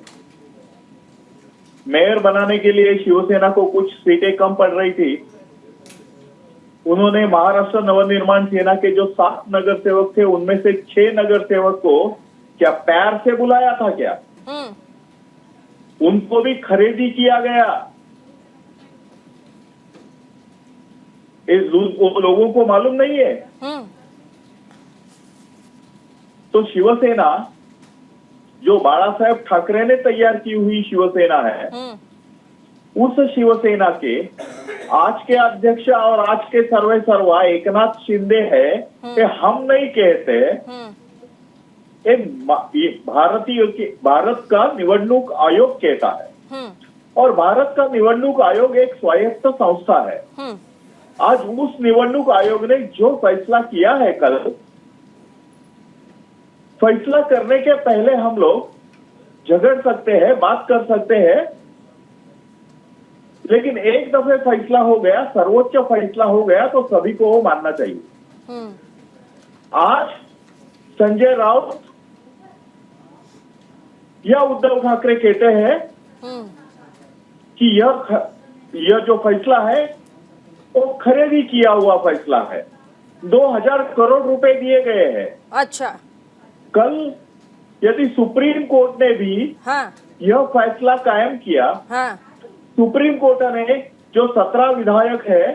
मेयर बनाने के लिए शिवसेना को कुछ सीटें कम पड़ रही थी। उन्होंने महाराष्ट्र नवनिर्माण सेना के जो 7 नगर सेवक थे उनमें से 6 नगर सेवक को क्या प्यार से बुलाया था क्या? उनको भी खरीदी किया गया। इस लोगों को मालूम नहीं है। तो शिवसेना जो बाला साहेब ठाकरे ने तैयार की हुई शिवसेना है, उस शिवसेना के आज के अध्यक्ष और आज के सर्वे सर्वा एकनाथ शिंदे है कि हम नहीं कहते। एक भारत का निवडणूक आयोग कहता है और भारत का निवडणूक आयोग एक स्वायत्त संस्था है। आज उस निवडणूक आयोग ने जो फैसला किया है कल, फैसला करने के पहले हम लोग झगड़ सकते हैं, बात कर सकते हैं, लेकिन एक दफे फैसला हो गया, सर्वोच्च फैसला हो गया तो सभी को वो मानना चाहिए। आज संजय राउत या उद्धव ठाकरे कहते हैं कि यह जो फैसला है वो खरीदी किया हुआ फैसला है। 2000 करोड़ रुपए दिए गए हैं। अच्छा, कल यदि सुप्रीम कोर्ट ने भी यह फैसला कायम किया, सुप्रीम कोर्ट ने जो 17 विधायक है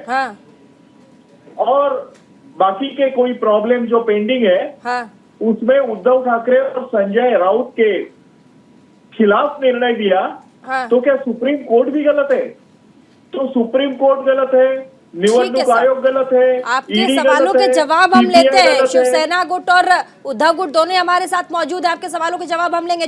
और बाकी के कोई प्रॉब्लम जो पेंडिंग है, उसमें उद्धव ठाकरे और संजय राउत के खिलाफ निर्णय दिया, तो क्या सुप्रीम कोर्ट भी गलत है? तो सुप्रीम कोर्ट गलत है, निवडणूक आयोग गलत है, आपके सवालों के जवाब हम लेते हैं। शिवसेना गुट और उद्धव गुट दोनों हमारे साथ मौजूद है, आपके सवालों के जवाब हम लेंगे।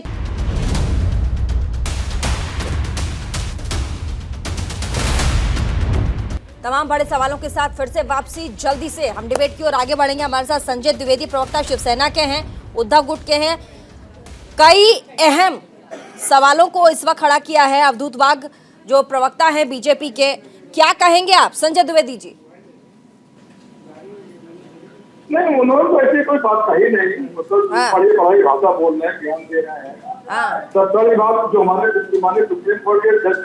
तमाम बड़े सवालों के साथ फिर से वापसी जल्दी से हम डिबेट की ओर आगे बढ़ेंगे। हमारे साथ संजय द्विवेदी, प्रवक्ता शिवसेना के हैं, उद्धव गुट के हैं। कई अहम सवालों को इस वक्त खड़ा किया है अवधूत वाघ जो प्रवक्ता है बीजेपी के। क्या कहेंगे आप संजय द्विवेदी जी? नहीं, उन्होंने तो ऐसी कोई बात कही नहीं, मतलब पढ़ाई भाषा बोल रहे हैं, ज्ञान दे रहे हैं। सबसे बड़ी बात जो हमारे सुप्रीम कोर्ट के जज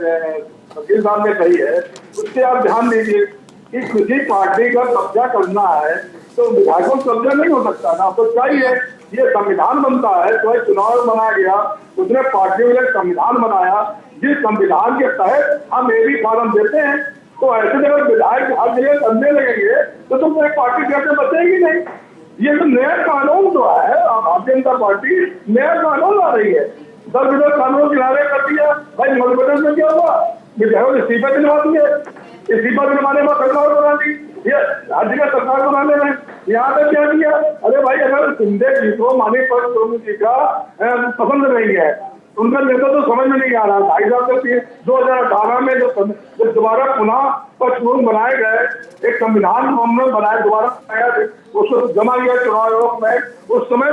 वकील साहब ने कही है, उससे आप ध्यान दीजिए कि किसी पार्टी का कब्जा करना है तो विधायकों को कब्जा नहीं हो सकता ना। तो चाहिए ये संविधान बनता है, तो चुनाव बनाया गया, उसने पार्टी में संविधान बनाया, जिस संविधान के तहत हम ये भी फॉर्म देते हैं। तो ऐसे जगह विधायक हर जगह करने लगेंगे तो कोई पार्टी कैसे बचेगी नहीं। ये तो नया कानून जो है, भारतीय जनता पार्टी नया कानून ला रही है। 10 विधेयक कानून किनारे कर दिया। भाई मध्य प्रदेश में क्या हुआ? विधायकों ने इस्तीफा दिलवा दिए, इस्तीफा दिलवाने में सरकार बना दी, ये राज्य का सरकार बनाने में यहाँ पे क्या किया? अरे भाई, अगर शिंदे जी को माननीय प्रधानमंत्री जी का पसंद नहीं है, उनका नेतृत्व तो समझ में नहीं आ रहा। 2.5 साल 2018 में जब दोबारा पुनः पचमूल बनाए गए, एक संविधान हमने बनाया, दोबारा बनाया, उसको जमा किया चुनाव आयोग में, उस समय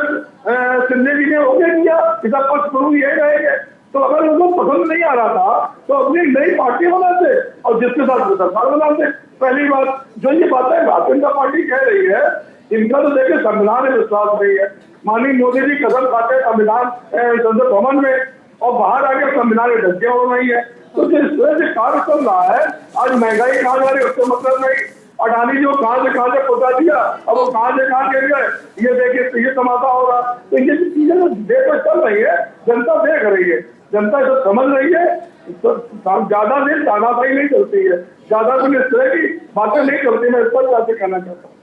शिंदे जी ने हो गया इसका पचमूल ये रहेंगे। तो अगर उनको पसंद नहीं आ रहा था तो अपनी नई पार्टी बनाते और जिसके साथ सरकार बनाते। पहली बात जो ये बात है भारतीय जनता पार्टी कह रही है, इनका तो देखिए संविधान में विश्वास नहीं है। माननीय मोदी जी कसम खाते संविधान संसद भवन में और बाहर आके संविधान में धज्जियां हो रही है। तो जिस तरह से कार्य चल रहा है, आज महंगाई कहाँ जा रही है उससे मतलब नहीं। अडानी जो कहाँ से पहुंचा दिया, अब वो कहाँ गिर गए, ये देखिए ये तमाशा हो रहा। तो ये चीजें जो देश में चल रही है, जनता देख रही है, जनता जो समझ रही है, तो ज्यादा दिन तानाशाही नहीं चलती है, ज्यादा दिन इस तरह की बातें नहीं चलती। मैं इस पर बातें कहना चाहता हूँ।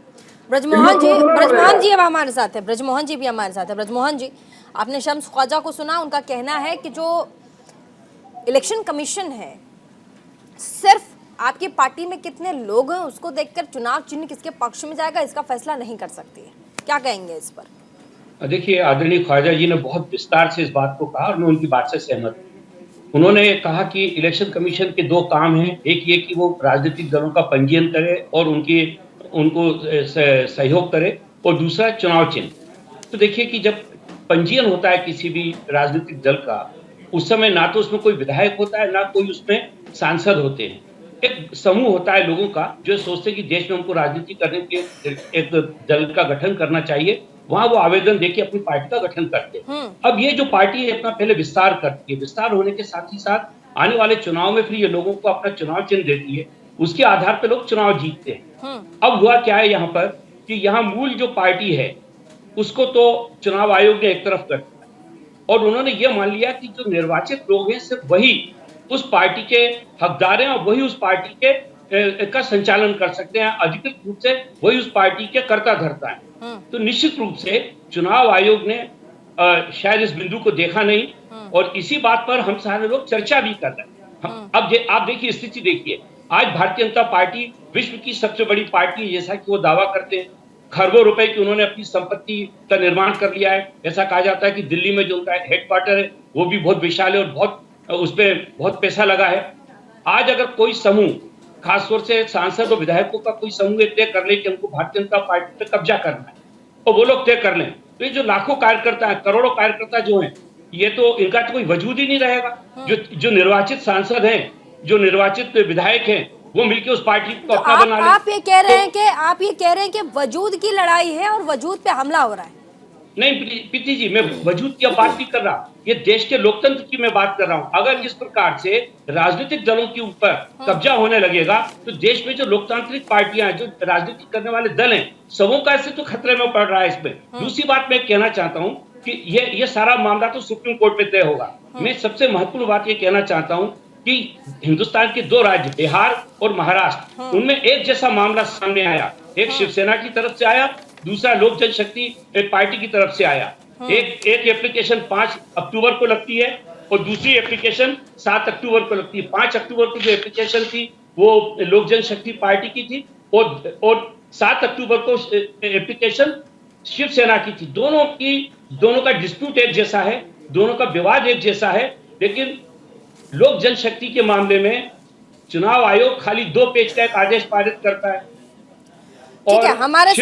ब्रजमोहन जी अब हमारे साथ है, ब्रजमोहन जी भी हमारे साथ है। ब्रजमोहन जी, आपने शम्स ख्वाजा को सुना, उनका कहना है कि जो इलेक्शन कमीशन है सिर्फ आपकी पार्टी में कितने लोग हैं उसको देखकर चुनाव चिन्ह किसके पक्ष में जाएगा इसका फैसला नहीं कर सकती है। क्या कहेंगे इस पर? देखिए, आदरणीय ख्वाजा जी ने बहुत विस्तार से इस बात को कहा और मैं उनकी बात से सहमत हूँ। उन्होंने कहा कि इलेक्शन कमीशन के 2 काम हैं, एक ये कि वो राजनीतिक दलों का पंजीयन करे और उनको सहयोग करे, और दूसरा चुनाव चिन्ह। तो देखिए कि जब पंजीयन होता है किसी भी राजनीतिक दल का, उस समय ना तो उसमें कोई विधायक होता है, ना कोई उसमें सांसद होते हैं। एक समूह होता है लोगों का जो सोचते हैं कि देश में हमको राजनीति करने के एक दल का गठन करना चाहिए, वहां वो आवेदन देके अपनी पार्टी का गठन करते हैं। अब ये जो पार्टी है अपना पहले विस्तार करती है, विस्तार होने के साथ ही साथ आने वाले चुनाव में फिर ये लोगों को अपना चुनाव चिन्ह देती है, उसके आधार पर लोग चुनाव जीतते हैं। अब हुआ क्या है यहाँ पर कि यहाँ मूल जो पार्टी है उसको तो चुनाव आयोग ने एक तरफ कर दिया और उन्होंने ये मान लिया कि जो निर्वाचित लोग हैं सिर्फ वही उस पार्टी के हकदार हैं और वही उस पार्टी के का संचालन कर सकते हैं, अधिकृत रूप से वही उस पार्टी के कर्ता धर्ता है। तो निश्चित रूप से चुनाव आयोग ने शायद इस बिंदु को देखा नहीं और इसी बात पर हम सारे लोग चर्चा भी कर रहे हैं। अब आप देखिए स्थिति देखिए, आज भारतीय जनता पार्टी विश्व की सबसे बड़ी पार्टी है जैसा कि वो दावा करते हैं, खरबों रुपए की उन्होंने अपनी संपत्ति का निर्माण कर लिया है। ऐसा कहा जाता है कि दिल्ली में जो उनका हेडक्वार्टर है वो भी बहुत विशाल है और बहुत उस पर बहुत पैसा लगा है। आज अगर कोई समूह, खासतौर से सांसद और विधायकों का कोई समूह तय कर ले कि हमको भारतीय जनता पार्टी पे कब्जा करना है और वो लोग तय कर लें, तो ये जो लाखों कार्यकर्ता है, करोड़ों कार्यकर्ता जो हैं, ये तो इनका तो कोई वजूद ही नहीं रहेगा। जो निर्वाचित सांसद हैं, जो निर्वाचित विधायक हैं, वो मिलकर उस पार्टी को अपना बना ले। आप ये कह रहे हैं कि वजूद की लड़ाई है और वजूद पे हमला हो रहा है। नहीं प्रीति जी, मैं वजूद की बात नहीं कर रहा, ये देश के लोकतंत्र की मैं बात कर रहा हूँ। अगर इस प्रकार से राजनीतिक दलों के ऊपर कब्जा होने लगेगा तो देश में जो लोकतांत्रिक पार्टियां हैं, जो राजनीति करने वाले दल हैं, सबों का ऐसे तो खतरे में पड़ रहा है इसमें। दूसरी बात मैं कहना चाहता हूँ कि ये सारा मामला तो सुप्रीम कोर्ट में तय होगा। मैं सबसे महत्वपूर्ण बात ये कहना चाहता हूँ कि हिंदुस्तान के दो राज्य बिहार और महाराष्ट्र, उनमें एक जैसा मामला सामने आया। एक शिवसेना की तरफ से आया, दूसरा लोक जनशक्ति पार्टी की तरफ से आया। एक एप्लीकेशन 5 अक्टूबर को लगती है और दूसरी एप्लीकेशन 7 अक्टूबर को लगती है। 5 अक्टूबर को जो एप्लीकेशन थी वो लोक जनशक्ति पार्टी की थी और 7 अक्टूबर को एप्लीकेशन शिवसेना की थी। दोनों का डिस्प्यूट एक जैसा है, दोनों का विवाद एक जैसा है, लेकिन लोक जनशक्ति के मामले में चुनाव आयोग खाली 2 पेज का एक आदेश पारित करता है। ठीक है, हमारे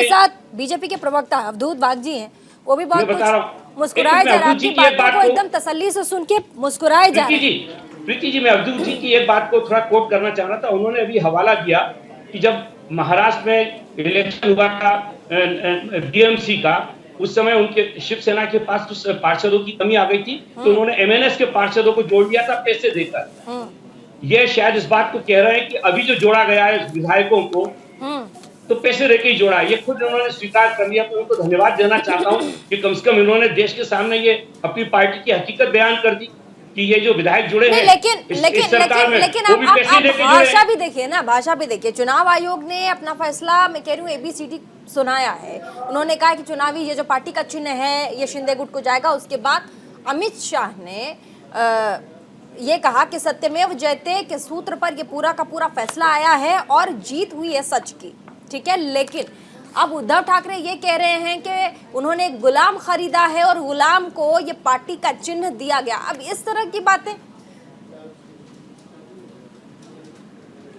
साथ बीजेपी के प्रवक्ता अवधूत बाग जी हैं, वो भी बहुत कुछ मुस्कुराए जा रहे हैं। आपकी बातों को एकदम तसल्ली से सुन के मुस्कुराए जा रहे हैं। प्रीति जी, मैं अवधूत जी की एक बात को थोड़ा कोट करना चाह रहा था। उन्होंने अभी हवाला दिया कि जब महाराष्ट्र में इलेक्शन हुआ था डीएमसी का, उस समय उनके शिवसेना के पास कुछ पार्षदों की कमी आ गई थी, तो उन्होंने एमएनएस के पार्षदों को जोड़ दिया था पैसे देकर। ये शायद इस बात को कह रहे हैं कि अभी जो जोड़ा गया है विधायकों को तो पैसे देके ही जोड़ा है। ये खुद उन्होंने स्वीकार कर लिया, तो उनको धन्यवाद देना चाहता हूँ कि कम से कम इन्होंने देश के सामने ये अपनी पार्टी की हकीकत बयान कर दी कि ये जो विधायक जुड़े हैं लेकिन आप भाषा भी देखिए ना, भाषा भी देखिए। चुनाव आयोग ने अपना फैसला, मैं कह रही हूँ, ABCD सुनाया है। उन्होंने कहा कि चुनावी ये जो पार्टी का चिन्ह है ये शिंदे गुट को जाएगा। उसके बाद अमित शाह ने ये कहा कि सत्यमेव जयते के सूत्र पर ये पूरा का पूरा फैसला आया है और जीत हुई है सच की। ठीक है, लेकिन अब उद्धव ठाकरे ये कह रहे हैं कि उन्होंने एक गुलाम खरीदा है और गुलाम को ये पार्टी का चिन्ह दिया गया। अब इस तरह की बातें,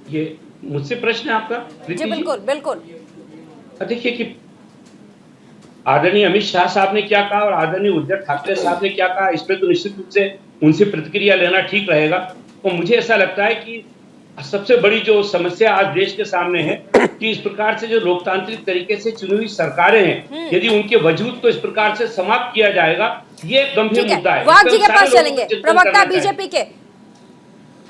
ये मुझसे प्रश्न है आपका? जी बिल्कुल बिल्कुल। देखिए कि आदरणीय अमित शाह साहब ने क्या कहा और आदरणीय उद्धव ठाकरे साहब ने क्या कहा, इसमें तो निश्चित रूप से उनसे प्रतिक्रिया लेना ठीक रहेगा। और मुझे ऐसा लगता है कि सबसे बड़ी जो समस्या आज देश के सामने है कि इस प्रकार से जो लोकतांत्रिक तरीके से चुनी हुई सरकारें हैं, यदि उनके वजूद को इस प्रकार से समाप्त किया जाएगा, ये एक गंभीर मुद्दा है। वाघ जी के पास चलेंगे। प्रवक्ता बीजेपी के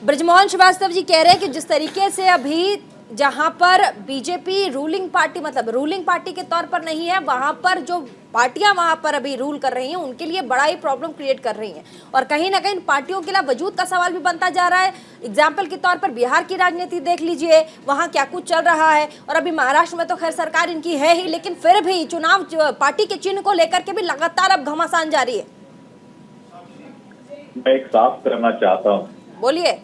बृजमोहन श्रीवास्तव जी कह रहे हैं कि जिस तरीके से अभी जहां पर बीजेपी रूलिंग पार्टी, मतलब रूलिंग पार्टी के तौर पर नहीं है, वहां पर जो पार्टियां वहां पर अभी रूल कर रही हैं उनके लिए बड़ा ही प्रॉब्लम क्रिएट कर रही हैं और कहीं ना कहीं पार्टियों के लिए वजूद का सवाल भी बनता जा रहा है। एग्जाम्पल के तौर पर बिहार की राजनीति देख लीजिए, वहां क्या कुछ चल रहा है। और अभी महाराष्ट्र में तो खैर सरकार इनकी है ही, लेकिन फिर भी चुनाव पार्टी के चिन्ह को लेकर के भी लगातार अब घमासान जारी है। मैं एक साफ करना चाहता हूँ, बोलिए।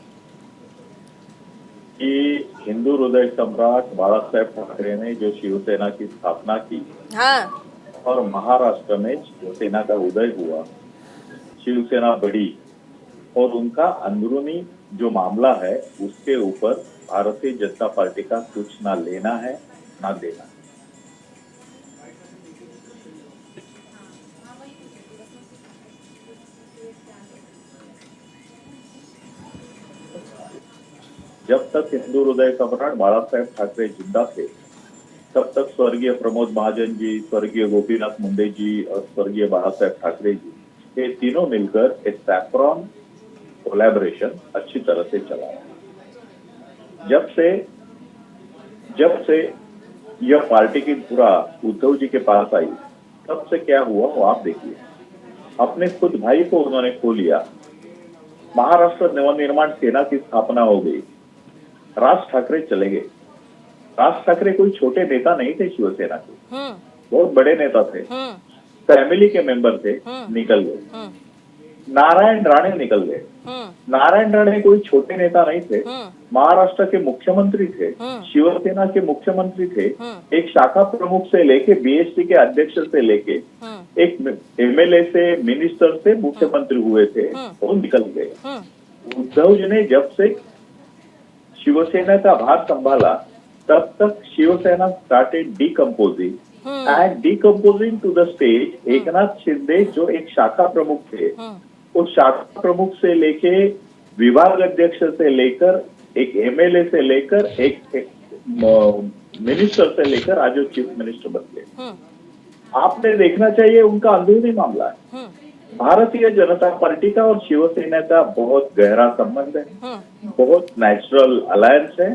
कि हिंदू हृदय सम्राट बाला साहेब ठाकरे ने जो शिवसेना की स्थापना की, हाँ, और महाराष्ट्र में शिवसेना का उदय हुआ, शिवसेना बढ़ी, और उनका अंदरूनी जो मामला है उसके ऊपर भारतीय जनता पार्टी का कुछ ना लेना है ना देना। जब तक हिंदू हृदय सम्राट बाला साहेब ठाकरे जिंदा थे, तब तक स्वर्गीय प्रमोद महाजन जी, स्वर्गीय गोपीनाथ मुंडे जी और स्वर्गीय बाला साहेब ठाकरे जी, ये तीनों मिलकर एक सैफ्रॉन कोलैबोरेशन अच्छी तरह से चला रहा है। जब से यह पार्टी की पूरा उद्धव जी के पास आई, तब से क्या हुआ वो आप देखिए। अपने खुद भाई को उन्होंने खो लिया, महाराष्ट्र नवनिर्माण सेना की स्थापना हो गई, राज ठाकरे चले गए। राज ठाकरे कोई छोटे नेता नहीं थे शिवसेना के, बहुत बड़े नेता थे, फैमिली के मेंबर थे, निकल गए। नारायण राणे निकल गए। नारायण राणे कोई छोटे नेता नहीं थे, महाराष्ट्र के मुख्यमंत्री थे, शिवसेना के मुख्यमंत्री थे, एक शाखा प्रमुख से लेके बीएसटी के अध्यक्ष से लेके एक एमएलए से, मिनिस्टर से मुख्यमंत्री हुए थे, वो निकल गए। उद्धव जी ने जब से शिवसेना का भार संभाला, तब तक Shiv Sena started decomposing and decomposing to the stage. Eknath Shinde जो एक शाखा प्रमुख थे, उस शाखा प्रमुख से लेके विभाग अध्यक्ष से लेकर एक एमएलए से लेकर एक मिनिस्टर से लेकर आज वो चीफ मिनिस्टर बन गए। आपने देखना चाहिए उनका अंदरूनी मामला है। भारतीय जनता पार्टी का और शिवसेना का बहुत गहरा संबंध है, बहुत नेचुरल अलायंस है,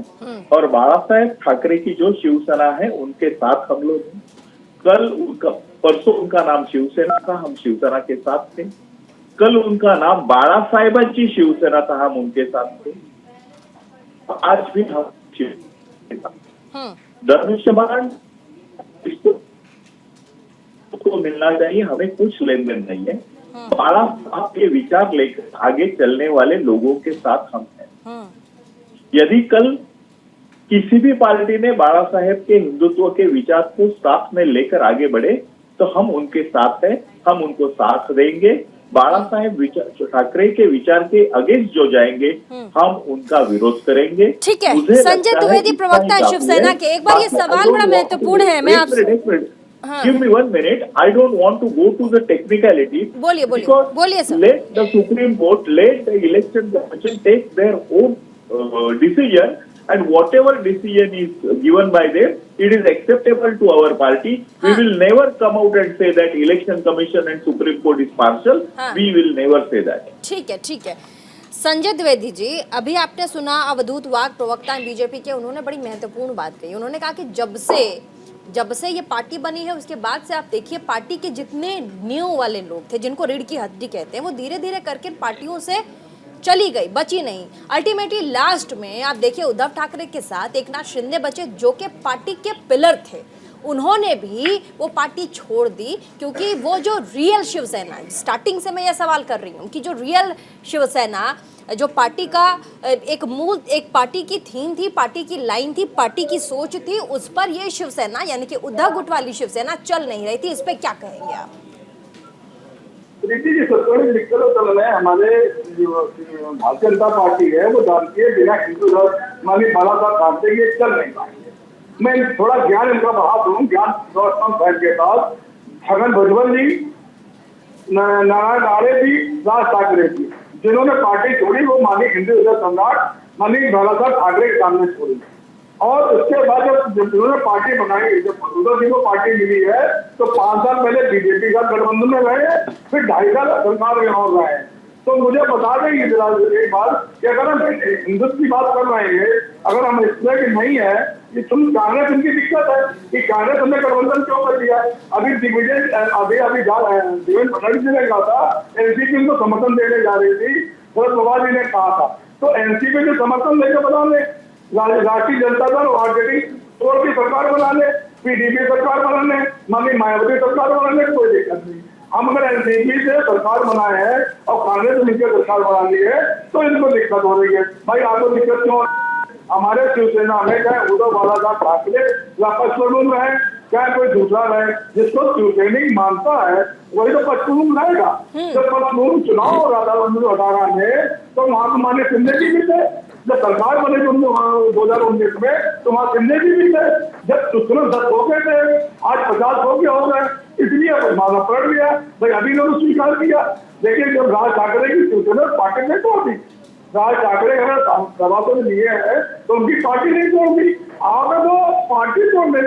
और बाला साहेब ठाकरे की जो शिवसेना है उनके साथ हम लोग हैं। परसों उनका नाम शिवसेना था, हम शिवसेना के साथ थे। कल उनका नाम बाळा साहेबांची शिवसेना था, हम उनके साथ थे। आज भी हम शिवसेना। धनुष्यबाण को मिलना चाहिए, हमें कुछ लेन देन नहीं है। बाळा साहब के विचार लेकर आगे चलने वाले लोगों के साथ हम हैं। यदि कल किसी भी पार्टी ने बाळा साहेब के हिंदुत्व के विचार को साथ में लेकर आगे बढ़े, तो हम उनके साथ हैं, हम उनको साथ देंगे। बाळा साहेब ठाकरे के विचार के अगेंस्ट जो जाएंगे, हम उनका विरोध करेंगे। ठीक है, संजय द्विवेदी, प्रवक्ता शिवसेना के, एक बार ये सवाल बड़ा महत्वपूर्ण है। मैं आपसे Give me 1 minute. I don't want to go to the technicality. बोलिए sir. Let the Supreme Court, let the election commission take their own decision, and whatever decision is given by them, it is acceptable to our party. We will never come out and say that election commission and Supreme Court is partial. We will never say that. ठीक है। संजय द्विवेदी जी, अभी आपने सुना अवधूत वाघ, प्रवक्ता BJP के, उन्होंने बड़ी महत्वपूर्ण बात कही। उन्होंने कहा कि जब से ये पार्टी बनी है, उसके बाद से आप देखिए पार्टी के जितने न्यू वाले लोग थे, जिनको रीढ़ की हड्डी कहते हैं, वो धीरे धीरे करके पार्टियों से चली गई, बची नहीं। अल्टीमेटली लास्ट में आप देखिए उद्धव ठाकरे के साथ एकनाथ शिंदे बचे, जो कि पार्टी के पिलर थे। उन्होंने भी वो पार्टी छोड़ दी, क्योंकि वो जो रियल शिवसेना, स्टार्टिंग से मैं ये सवाल कर रही हूँ कि जो रियल शिवसेना, जो पार्टी का एक पार्टी की थीम थी, पार्टी की लाइन थी, पार्टी की सोच थी, उस पर ये शिवसेना यानी कि उद्धव गुट वाली शिवसेना चल नहीं रही थी। इस पे क्या कहेंगे आप? प्रीति जी, सबसे दिक्कत चल रहा है हमारे भारतीय जनता पार्टी है, वो जानती है बिना हिंदू मानी बाला साहब ठाकरे ये चल नहीं पाएंगे। मैं थोड़ा ज्ञान इनका बढ़ा दूँ, ज्ञान के साथ छगन भुजबल जी, नारायण राणे जी, राज ठाकरे जी, जिन्होंने पार्टी छोड़ी, वो माननीय हिंदू हृदय सम्राट माननीय बाला साहब ठाकरे के सामने छोड़ी। और उसके बाद जब उन्होंने पार्टी बनाई, जब उद्धव जी को पार्टी मिली है, तो 5 साल पहले बीजेपी का गठबंधन में रहे, फिर 2.5 साल सरकार में और रहे। तो मुझे बता दें एक बात कि अगर हम हिंदुत्व की बात कर रहे हैं, अगर हम इसमें कि नहीं है कि तुम कांग्रेस, उनकी दिक्कत है कि कांग्रेस हमने गठबंधन क्यों कर दिया। अभी दिग्विजय देवेंद्र फडणवीस जी ने कहा था एनसीपी उनको समर्थन देने जा रही थी, शरद पवार जी ने कहा था, तो एनसीपी को समर्थन लेकर बना ले, राष्ट्रीय जनता दल आरजेडी तोड़ की सरकार बना ले, पीडीपी सरकार बना ले, माननीय मायावती सरकार बना ले, कोई दिक्कत नहीं। हम अगर एनसीपी से सरकार बनाए हैं और कांग्रेस मिलकर सरकार बना ली है, तो इनको दिक्कत हो रही है। भाई आपको दिक्कत क्यों? हमारे शिवसेना में चाहे उद्धव बाला साहब ठाकरे या पश्चिम रहे, चाहे कोई दूसरा रहे, जिसको शिवसैनिक मानता है वही तो पश्चिम रहेगा। जब पश्चिम चुनाव 2018 में, तो वहां तो माननीय शिंदे जी भी थे। जब सरकार बने 2019 में, तो वहां शिंदे जी भी थे। जब 10 हो गए थे, आज 50 हो गए, इसलिए मामला पलट गया। भाई अभी लोग स्वीकार किया, लेकिन जब राज ठाकरे की शिवसेना पार्टी में तो होती, राज ठाकरे अगर सभापति लिए हैं तो उनकी पार्टी नहीं तोड़ती। आपने तो पार्टी तोड़ने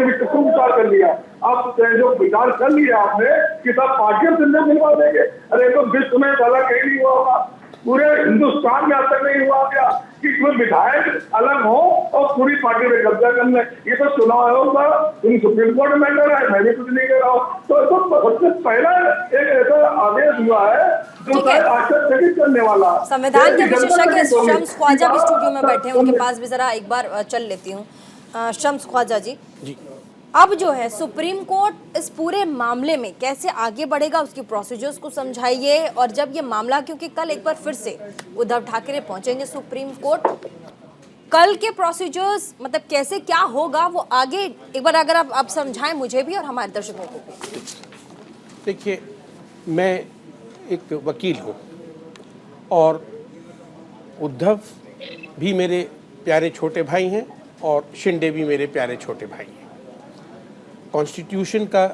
विचार कर लिया। आप जो विचार कर लिया आपने कि सब पार्टियों से मिलवा देंगे। अरे तो विश्व में पहला कहीं नहीं हुआ होगा, पूरे हिंदुस्तान में अब तक नहीं हुआ क्या कि कोई विधायक अलग हो और पूरी पार्टी में कब्जा कर ले। ये तो चुनाव आयोग का सुप्रीम कोर्ट में मैटर है, मैं भी कुछ नहीं कर रहा हूँ। तो सबसे पहला एक ऐसा आदेश हुआ है जो आश्चर्यचकित करने वाला। संविधान के विशेषज्ञ शम्स ख्वाजा भी स्टूडियो में बैठे हैं, उनके पास भी जरा एक बार चल लेती हूँ। शम्स ख्वाजा जी, अब जो है सुप्रीम कोर्ट इस पूरे मामले में कैसे आगे बढ़ेगा, उसकी प्रोसीजर्स को समझाइए। और जब ये मामला, क्योंकि कल एक बार फिर से उद्धव ठाकरे पहुंचेंगे सुप्रीम कोर्ट, कल के प्रोसीजर्स मतलब कैसे क्या होगा वो आगे एक बार अगर आप समझाएं मुझे भी और हमारे दर्शकों को भी। देखिए, मैं एक वकील हूँ और उद्धव भी मेरे प्यारे छोटे भाई हैं और शिंदे भी मेरे प्यारे छोटे भाई हैं। कॉन्स्टिट्यूशन का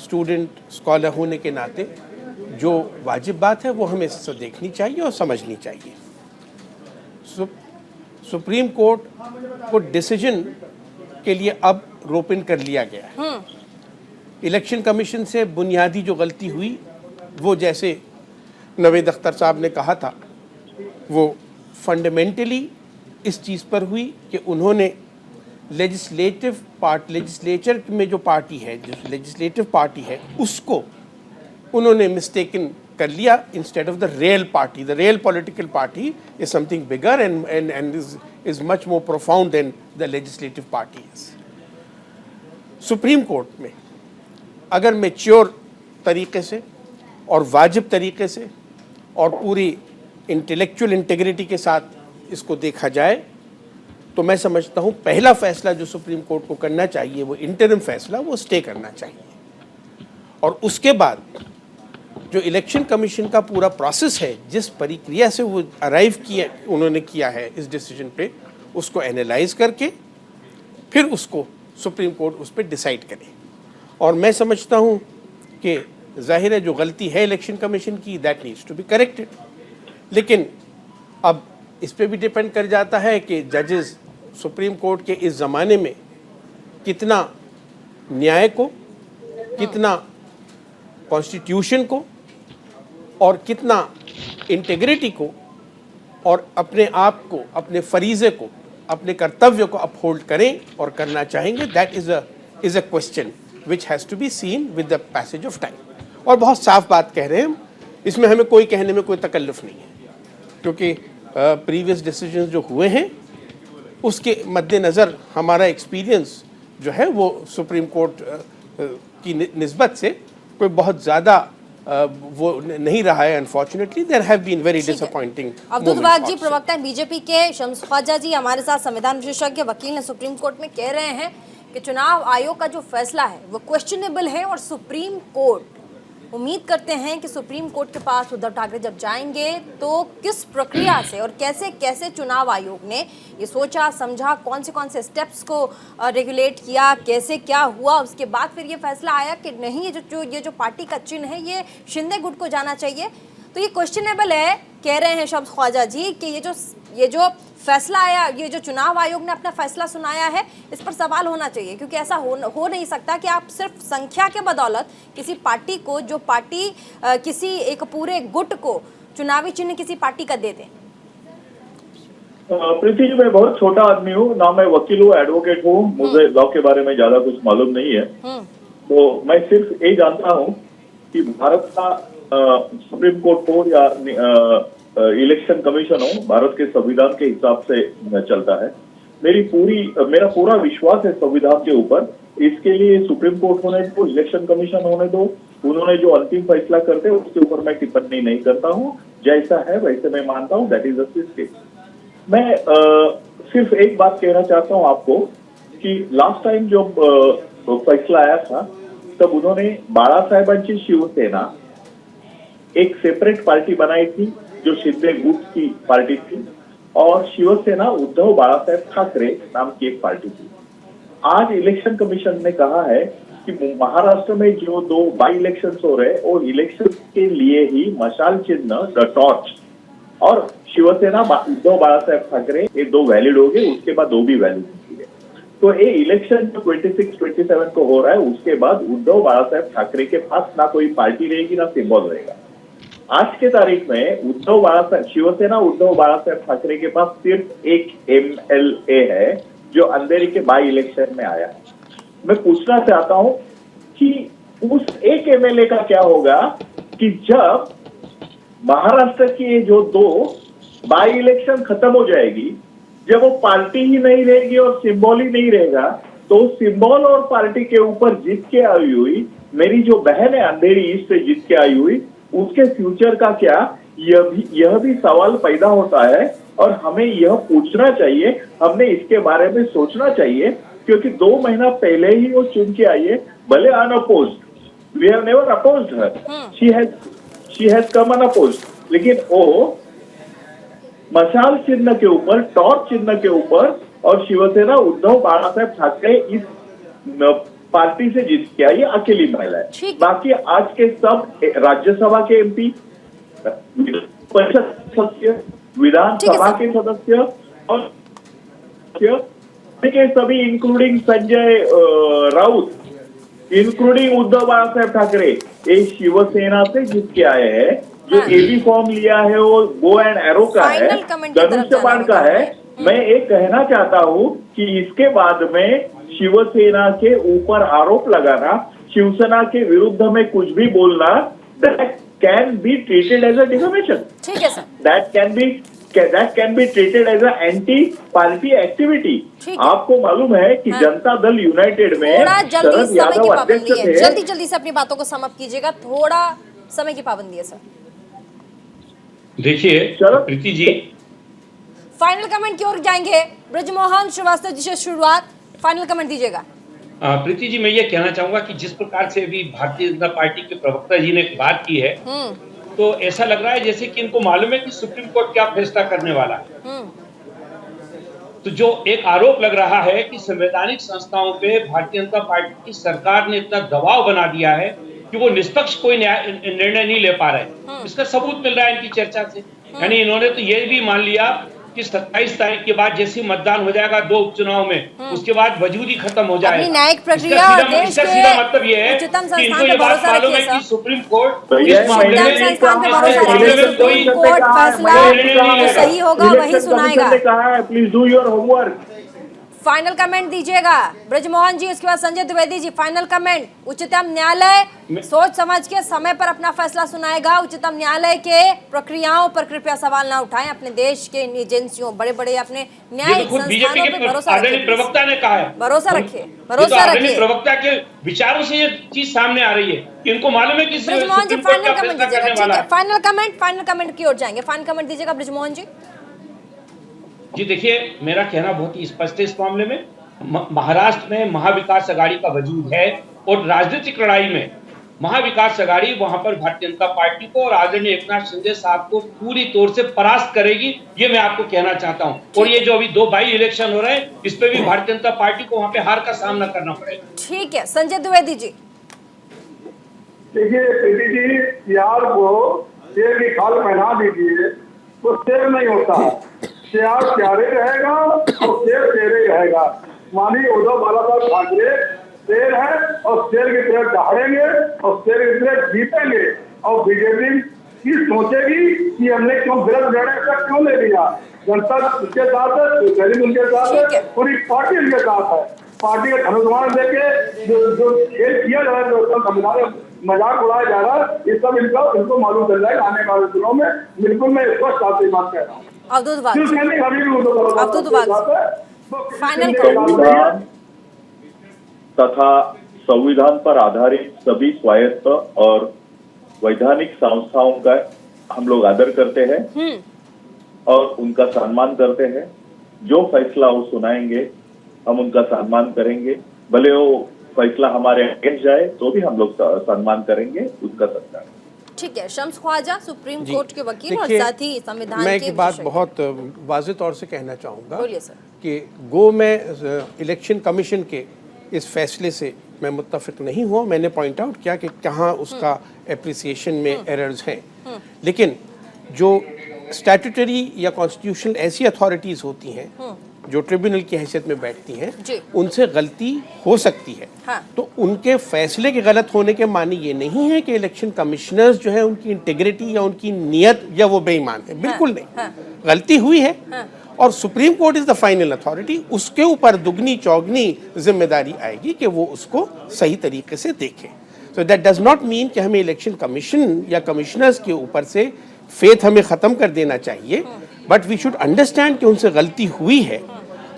स्टूडेंट स्कॉलर होने के नाते जो वाजिब बात है वो हमें देखनी चाहिए और समझनी चाहिए। सुप्रीम कोर्ट को डिसीजन के लिए अब रोप इन कर लिया गया है। इलेक्शन कमीशन से बुनियादी जो गलती हुई वो, जैसे नवेद अख्तर साहब ने कहा था, वो फंडामेंटली इस चीज़ पर हुई कि उन्होंने लेजिस्लेचर में जो पार्टी है, जो लेजिस्लेटिव पार्टी है, उसको उन्होंने मिस्टेकन कर लिया instead of the real party. The real political party is something bigger and is much more profound than the legislative party is. Supreme court में अगर मैच्योर तरीके से और वाजिब तरीके से और पूरी इंटेलेक्चुअल इंटीग्रिटी के साथ इसको देखा जाए तो मैं समझता हूँ पहला फैसला जो सुप्रीम कोर्ट को करना चाहिए वो इंटरिम फैसला, वो स्टे करना चाहिए। और उसके बाद जो इलेक्शन कमीशन का पूरा प्रोसेस है, जिस प्रक्रिया से वो अराइव किया उन्होंने किया है इस डिसीजन पे, उसको एनालाइज करके फिर उसको सुप्रीम कोर्ट उस पर डिसाइड करे। और मैं समझता हूँ कि जाहिर है जो गलती है इलेक्शन कमीशन की, that needs to be corrected. लेकिन अब इस पे भी डिपेंड कर जाता है कि जजेस सुप्रीम कोर्ट के इस ज़माने में कितना न्याय को, कितना कॉन्स्टिट्यूशन को और कितना इंटीग्रिटी को और अपने आप को, अपने फरीज़े को, अपने कर्तव्य को अपहोल्ड करें और करना चाहेंगे। That is a question which has to be seen with the passage of time. और बहुत साफ बात कह रहे हैं हम, इसमें हमें कोई कहने में कोई तकल्लुफ़ नहीं है, क्योंकि प्रीवियस डिसीजंस जो हुए हैं उसके मद्देनज़र हमारा एक्सपीरियंस जो है वो सुप्रीम कोर्ट की निस्बत से कोई बहुत ज़्यादा वो नहीं रहा है। Unfortunately there have been very disappointing. Abdul वाक जी, प्रवक्ता बीजेपी के शम्स ख्वाजा जी हमारे साथ संविधान विशेषज्ञ वकील ने सुप्रीम कोर्ट में कह रहे हैं कि चुनाव आयोग का जो फैसला है वो क्वेश्चनेबल है और सुप्रीम कोर्ट, उम्मीद करते हैं कि सुप्रीम कोर्ट के पास उद्धव ठाकरे जब जाएंगे तो किस प्रक्रिया से और कैसे कैसे चुनाव आयोग ने ये सोचा समझा, कौन से स्टेप्स को रेगुलेट किया, कैसे क्या हुआ, उसके बाद फिर ये फैसला आया कि नहीं ये जो पार्टी का चिन्ह है ये शिंदे गुट को जाना चाहिए। तो ये क्वेश्चनेबल है, कह रहे हैं शम्स ख्वाजा जी कि ये जो फैसला आया, ये जो चुनाव आयोग ने अपना फैसला सुनाया है, इस पर सवाल होना चाहिए, क्योंकि ऐसा हो नहीं सकता कि आप सिर्फ संख्या के बदौलत किसी पार्टी को, जो पार्टी किसी एक पूरे गुट को चुनावी चिन्ह किसी पार्टी का दे दें। प्रीति जी, मैं बहुत छोटा आदमी हूँ ना, मैं वकील हूँ, एडवोकेट हूँ, मुझे लॉ के बारे में ज्यादा कुछ मालूम नहीं है। तो मैं सिर्फ ये जानता हूँ कि भारत का सुप्रीम कोर्ट हो या इलेक्शन कमीशन हो, भारत के संविधान के हिसाब से चलता है। मेरा पूरा विश्वास है संविधान के ऊपर। इसके लिए सुप्रीम कोर्ट होने दो, इलेक्शन कमीशन होने दो, उन्होंने जो अंतिम फैसला करते हैं उसके ऊपर मैं टिप्पणी नहीं करता हूँ। जैसा है वैसे मैं मानता हूँ, दैट इज द सिस्टम। मैं सिर्फ एक बात कहना चाहता हूँ आपको कि लास्ट टाइम जब फैसला आया था तब उन्होंने बाळासाहेबांची शिवसेना एक सेपरेट पार्टी बनाई थी जो शिंदे गुट की पार्टी थी, और शिवसेना उद्धव बाळासाहेब ठाकरे नाम की एक पार्टी थी। आज इलेक्शन कमीशन ने कहा है कि महाराष्ट्र में जो 2 बाई इलेक्शन हो रहे हैं और इलेक्शन के लिए ही मशाल चिन्ह द टॉर्च और शिवसेना उद्धव बाळासाहेब ठाकरे ये 2 वैलिड हो गए, उसके बाद 2 भी वैलिड होती है। तो ये इलेक्शन जो 26-27 को हो रहा है, उसके बाद उद्धव बाळासाहेब ठाकरे के पास ना कोई पार्टी रहेगी ना सिंबल रहेगा। आज के तारीख में शिवसेना उद्धव बाळासाहेब ठाकरे के पास सिर्फ एक MLA है जो अंधेरी के बाई इलेक्शन में आया है। मैं पूछना चाहता हूं कि उस एक MLA का क्या होगा कि जब महाराष्ट्र की ये जो 2 बाई इलेक्शन खत्म हो जाएगी, जब वो पार्टी ही नहीं रहेगी और सिंबल ही नहीं रहेगा, तो सिंबल और पार्टी के ऊपर जीत के आई हुई मेरी जो बहन है अंधेरी ईस्ट से जीत के आई हुई, उसके फ्यूचर का क्या, यह भी सवाल पैदा होता है। और हमें यह पूछना चाहिए, हमने इसके बारे में सोचना चाहिए, क्योंकि 2 महीना पहले ही वो चुन के आई है, भले unopposed, we have never opposed her, she has come unopposed, लेकिन वो मशाल चिन्ह के ऊपर, टॉर्च चिन्ह के ऊपर, और शिवसेना उद्धव बाळासाहेब ठाकरे इस पार्टी से जीत के आई, अकेली महिला है। बाकी आज के सब राज्यसभा के MP, परिषद सदस्य, विधानसभा के सदस्य और के सभी इंक्लूडिंग संजय राउत, इंक्लूडिंग उद्धव बाळासाहेब ठाकरे, ये शिवसेना से जीत के आए हैं। जो AB फॉर्म लिया है वो बो एंड एरो का है, धनुष्य बाण का है। मैं एक कहना चाहता हूँ कि इसके बाद में शिवसेना के ऊपर आरोप लगाना, शिवसेना के विरुद्ध में कुछ भी बोलना, that can be treated as a defamation. ठीक है sir, that can be treated as a anti party activity. आपको मालूम है कि जनता दल यूनाइटेड में शरद यादव अध्यक्ष थे। जल्दी से अपनी बातों को समाप्त कीजिएगा, थोड़ा समय की पाबंदी है सर। देखिए प्रीति जी, फाइनल कमेंट की ओर जाएंगे। ब्रजमोहन श्रीवास्तव जी से शुरुआत, फाइनल कमेंट दीजिएगा। प्रीति जी, मैं ये कहना चाहूंगा कि जिस प्रकार से अभी भारतीय जनता पार्टी के प्रवक्ता जी ने बात की है, तो ऐसा लग रहा है जैसे कि इनको मालूम है कि सुप्रीम कोर्ट क्या फैसला करने वाला है। तो जो एक आरोप लग रहा है कि संवैधानिक संस्थाओं पे भारतीय जनता पार्टी की सरकार ने इतना दबाव बना दिया है कि वो निष्पक्ष कोई निर्णय नहीं ले पा रहे, इसका सबूत मिल रहा है इनकी चर्चा से। यानी इन्होंने तो ये भी मान लिया कि 27 तारीख के बाद जैसे मतदान हो जाएगा 2 उपचुनाव में, उसके बाद वजूदी खत्म हो जाएगा। न्यायिक प्रक्रिया और देश के सीधा मतलब ये है उच्चतम कि इनको संस्थान ये पे बात भरोसा मालूम है रखिए कि सुप्रीम कोर्ट तो इस मामले में संस्थान पे भरोसा रखिए, कोई कोर्ट फैसला जो सही होगा वही सुनाएगा। कहा है please do your homework. Final comment दीजिएगा ब्रजमोहन जी, उसके बाद संजय द्विवेदी जी। फाइनल कमेंट, उच्चतम न्यायालय सोच समझ के समय पर अपना फैसला सुनाएगा। उच्चतम न्यायालय के प्रक्रियाओं पर कृपया सवाल ना उठाएं, अपने देश के एजेंसियों, बड़े बड़े अपने न्यायिक संस्थानों पर भरोसा रखिए। प्रवक्ता ने कहा है भरोसा रखिए, भरोसा रखिए। प्रवक्ता के विचारों से ये चीज सामने आ रही है, इनको मालूम है कि ब्रजमोहन जी फाइनल कमेंट दीजिएगा। ठीक है, फाइनल कमेंट की ओर जाएंगे। फाइनल कमेंट दीजिएगा ब्रजमोहन जी। जी देखिए, मेरा कहना बहुत ही स्पष्ट है इस मामले में। महाराष्ट्र में महाविकास अघाड़ी का वजूद है और राजनीतिक लड़ाई में महाविकास अघाड़ी वहां पर भारतीय जनता पार्टी को और आदरणीय एकनाथ शिंदे साहब को पूरी तौर से परास्त करेगी, ये मैं आपको कहना चाहता हूं। और ये जो अभी 2 बाई इलेक्शन हो रहे हैं, इस पे भी भारतीय जनता पार्टी को वहां पे हार का सामना करना पड़ेगा। ठीक है, संजय द्विवेदी जी। देखिए प्रीति जी, सियार को शेर की खाल पहना दीजिए तो शेर नहीं होता, सियार प्यारे रहेगा और शेर शेरे रहेगा। मानिए उद्धव बाळासाहेब ठाकरे शेर है और शेर की तरह दहाड़ेंगे और शेर की तरह जीतेंगे। और बीजेपी की सोचेगी कि हमने क्यों गलत निर्णय क्यों ले लिया। जनता उसके साथ है, उनके साथ है, पूरी पार्टी उनके साथ है। पार्टी का धनुष्मान देके जो खेल किया जा रहा है, संविधान मजाक उड़ाया जा रहा है, ये सब इनको मालूम चल जाएगा आने वाले दिनों में। बिल्कुल मैं स्पष्ट आपसे बात कह रहा हूँ। संविधान तथा संविधान पर आधारित सभी स्वायत्त और वैधानिक संस्थाओं का हम लोग आदर करते हैं और उनका सम्मान करते हैं। जो फैसला वो सुनाएंगे हम उनका सम्मान करेंगे, भले वो फैसला हमारे अगेंस्ट जाए तो भी हम लोग सम्मान करेंगे उसका सत्कार। ठीक है, शम्स ख्वाजा सुप्रीम कोर्ट के वकील और साथ ही संविधान मैं के एक बात बहुत वाज़ेह तौर से कहना चाहूँगा कि मैं इलेक्शन कमीशन के इस फैसले से मैं मुत्तफिक नहीं हुआ। मैंने पॉइंट आउट किया कि कहाँ उसका एप्रिसिएशन में एरर्स हैं, लेकिन जो स्टैट्यूटरी या कॉन्स्टिट्यूशनल ऐसी अथॉरिटीज होती हैं जो ट्रिब्यूनल की हैसियत में बैठती हैं, उनसे गलती हो सकती है। तो उनके फैसले के गलत होने के मानी ये नहीं है कि इलेक्शन कमिश्नर्स जो है उनकी इंटीग्रिटी या उनकी नीयत या वो बेईमान है, बिल्कुल नहीं। गलती हुई है और supreme court is the final authority, उसके ऊपर दुगनी चौगनी जिम्मेदारी आएगी कि वो उसको सही तरीके से देखे। So that does not mean कि हमें इलेक्शन कमीशन या कमिश्नर्स के ऊपर से फेथ हमें ख़त्म कर देना चाहिए, बट वी शुड अंडरस्टैंड कि उनसे गलती हुई है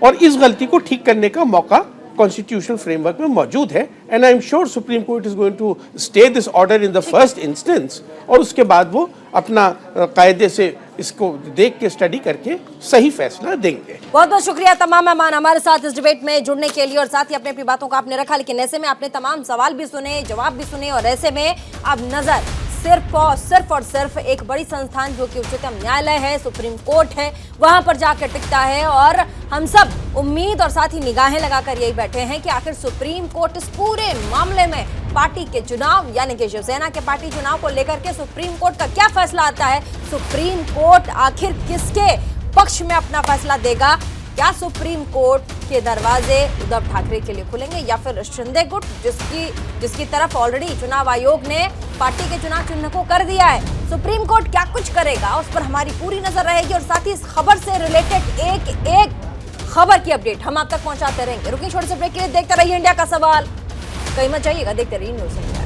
और इस गलती को ठीक करने का मौका कॉन्स्टिट्यूशनल फ्रेमवर्क में मौजूद है। And I am sure supreme court is going to stay this order in the first instance, और उसके बाद वो अपना कायदे से इसको देख के स्टडी करके सही फैसला देंगे। बहुत बहुत शुक्रिया तमाम मेहमान हमारे साथ इस डिबेट में जुड़ने के लिए, और साथ ही अपनी अपनी बातों को आपने रखा, लेकिन ऐसे में आपने तमाम सवाल भी सुने, जवाब भी सुने, और ऐसे में अब नजर सिर्फ और सिर्फ एक बड़ी संस्थान जो कि उच्चतम न्यायालय है, सुप्रीम कोर्ट है, वहां पर जाकर टिकता है। और हम सब उम्मीद और साथ ही निगाहें लगाकर यही बैठे हैं कि आखिर सुप्रीम कोर्ट इस पूरे मामले में पार्टी के चुनाव यानी कि शिवसेना के पार्टी चुनाव को लेकर के सुप्रीम कोर्ट का क्या फैसला आता है। सुप्रीम कोर्ट आखिर किसके पक्ष में अपना फैसला देगा? क्या सुप्रीम कोर्ट के दरवाजे उद्धव ठाकरे के लिए खुलेंगे या फिर शिंदे गुट जिसकी तरफ ऑलरेडी चुनाव आयोग ने पार्टी के चुनाव चिन्ह को कर दिया है? सुप्रीम कोर्ट क्या कुछ करेगा, उस पर हमारी पूरी नजर रहेगी, और साथ ही इस खबर से रिलेटेड एक खबर की अपडेट हम आप तक पहुंचाते रहेंगे। रुकिए छोटे से ब्रेक के लिए, देखते रहिए इंडिया का सवाल, कहीं मत जाइएगा, देखते रहिए न्यूज़ इंडिया।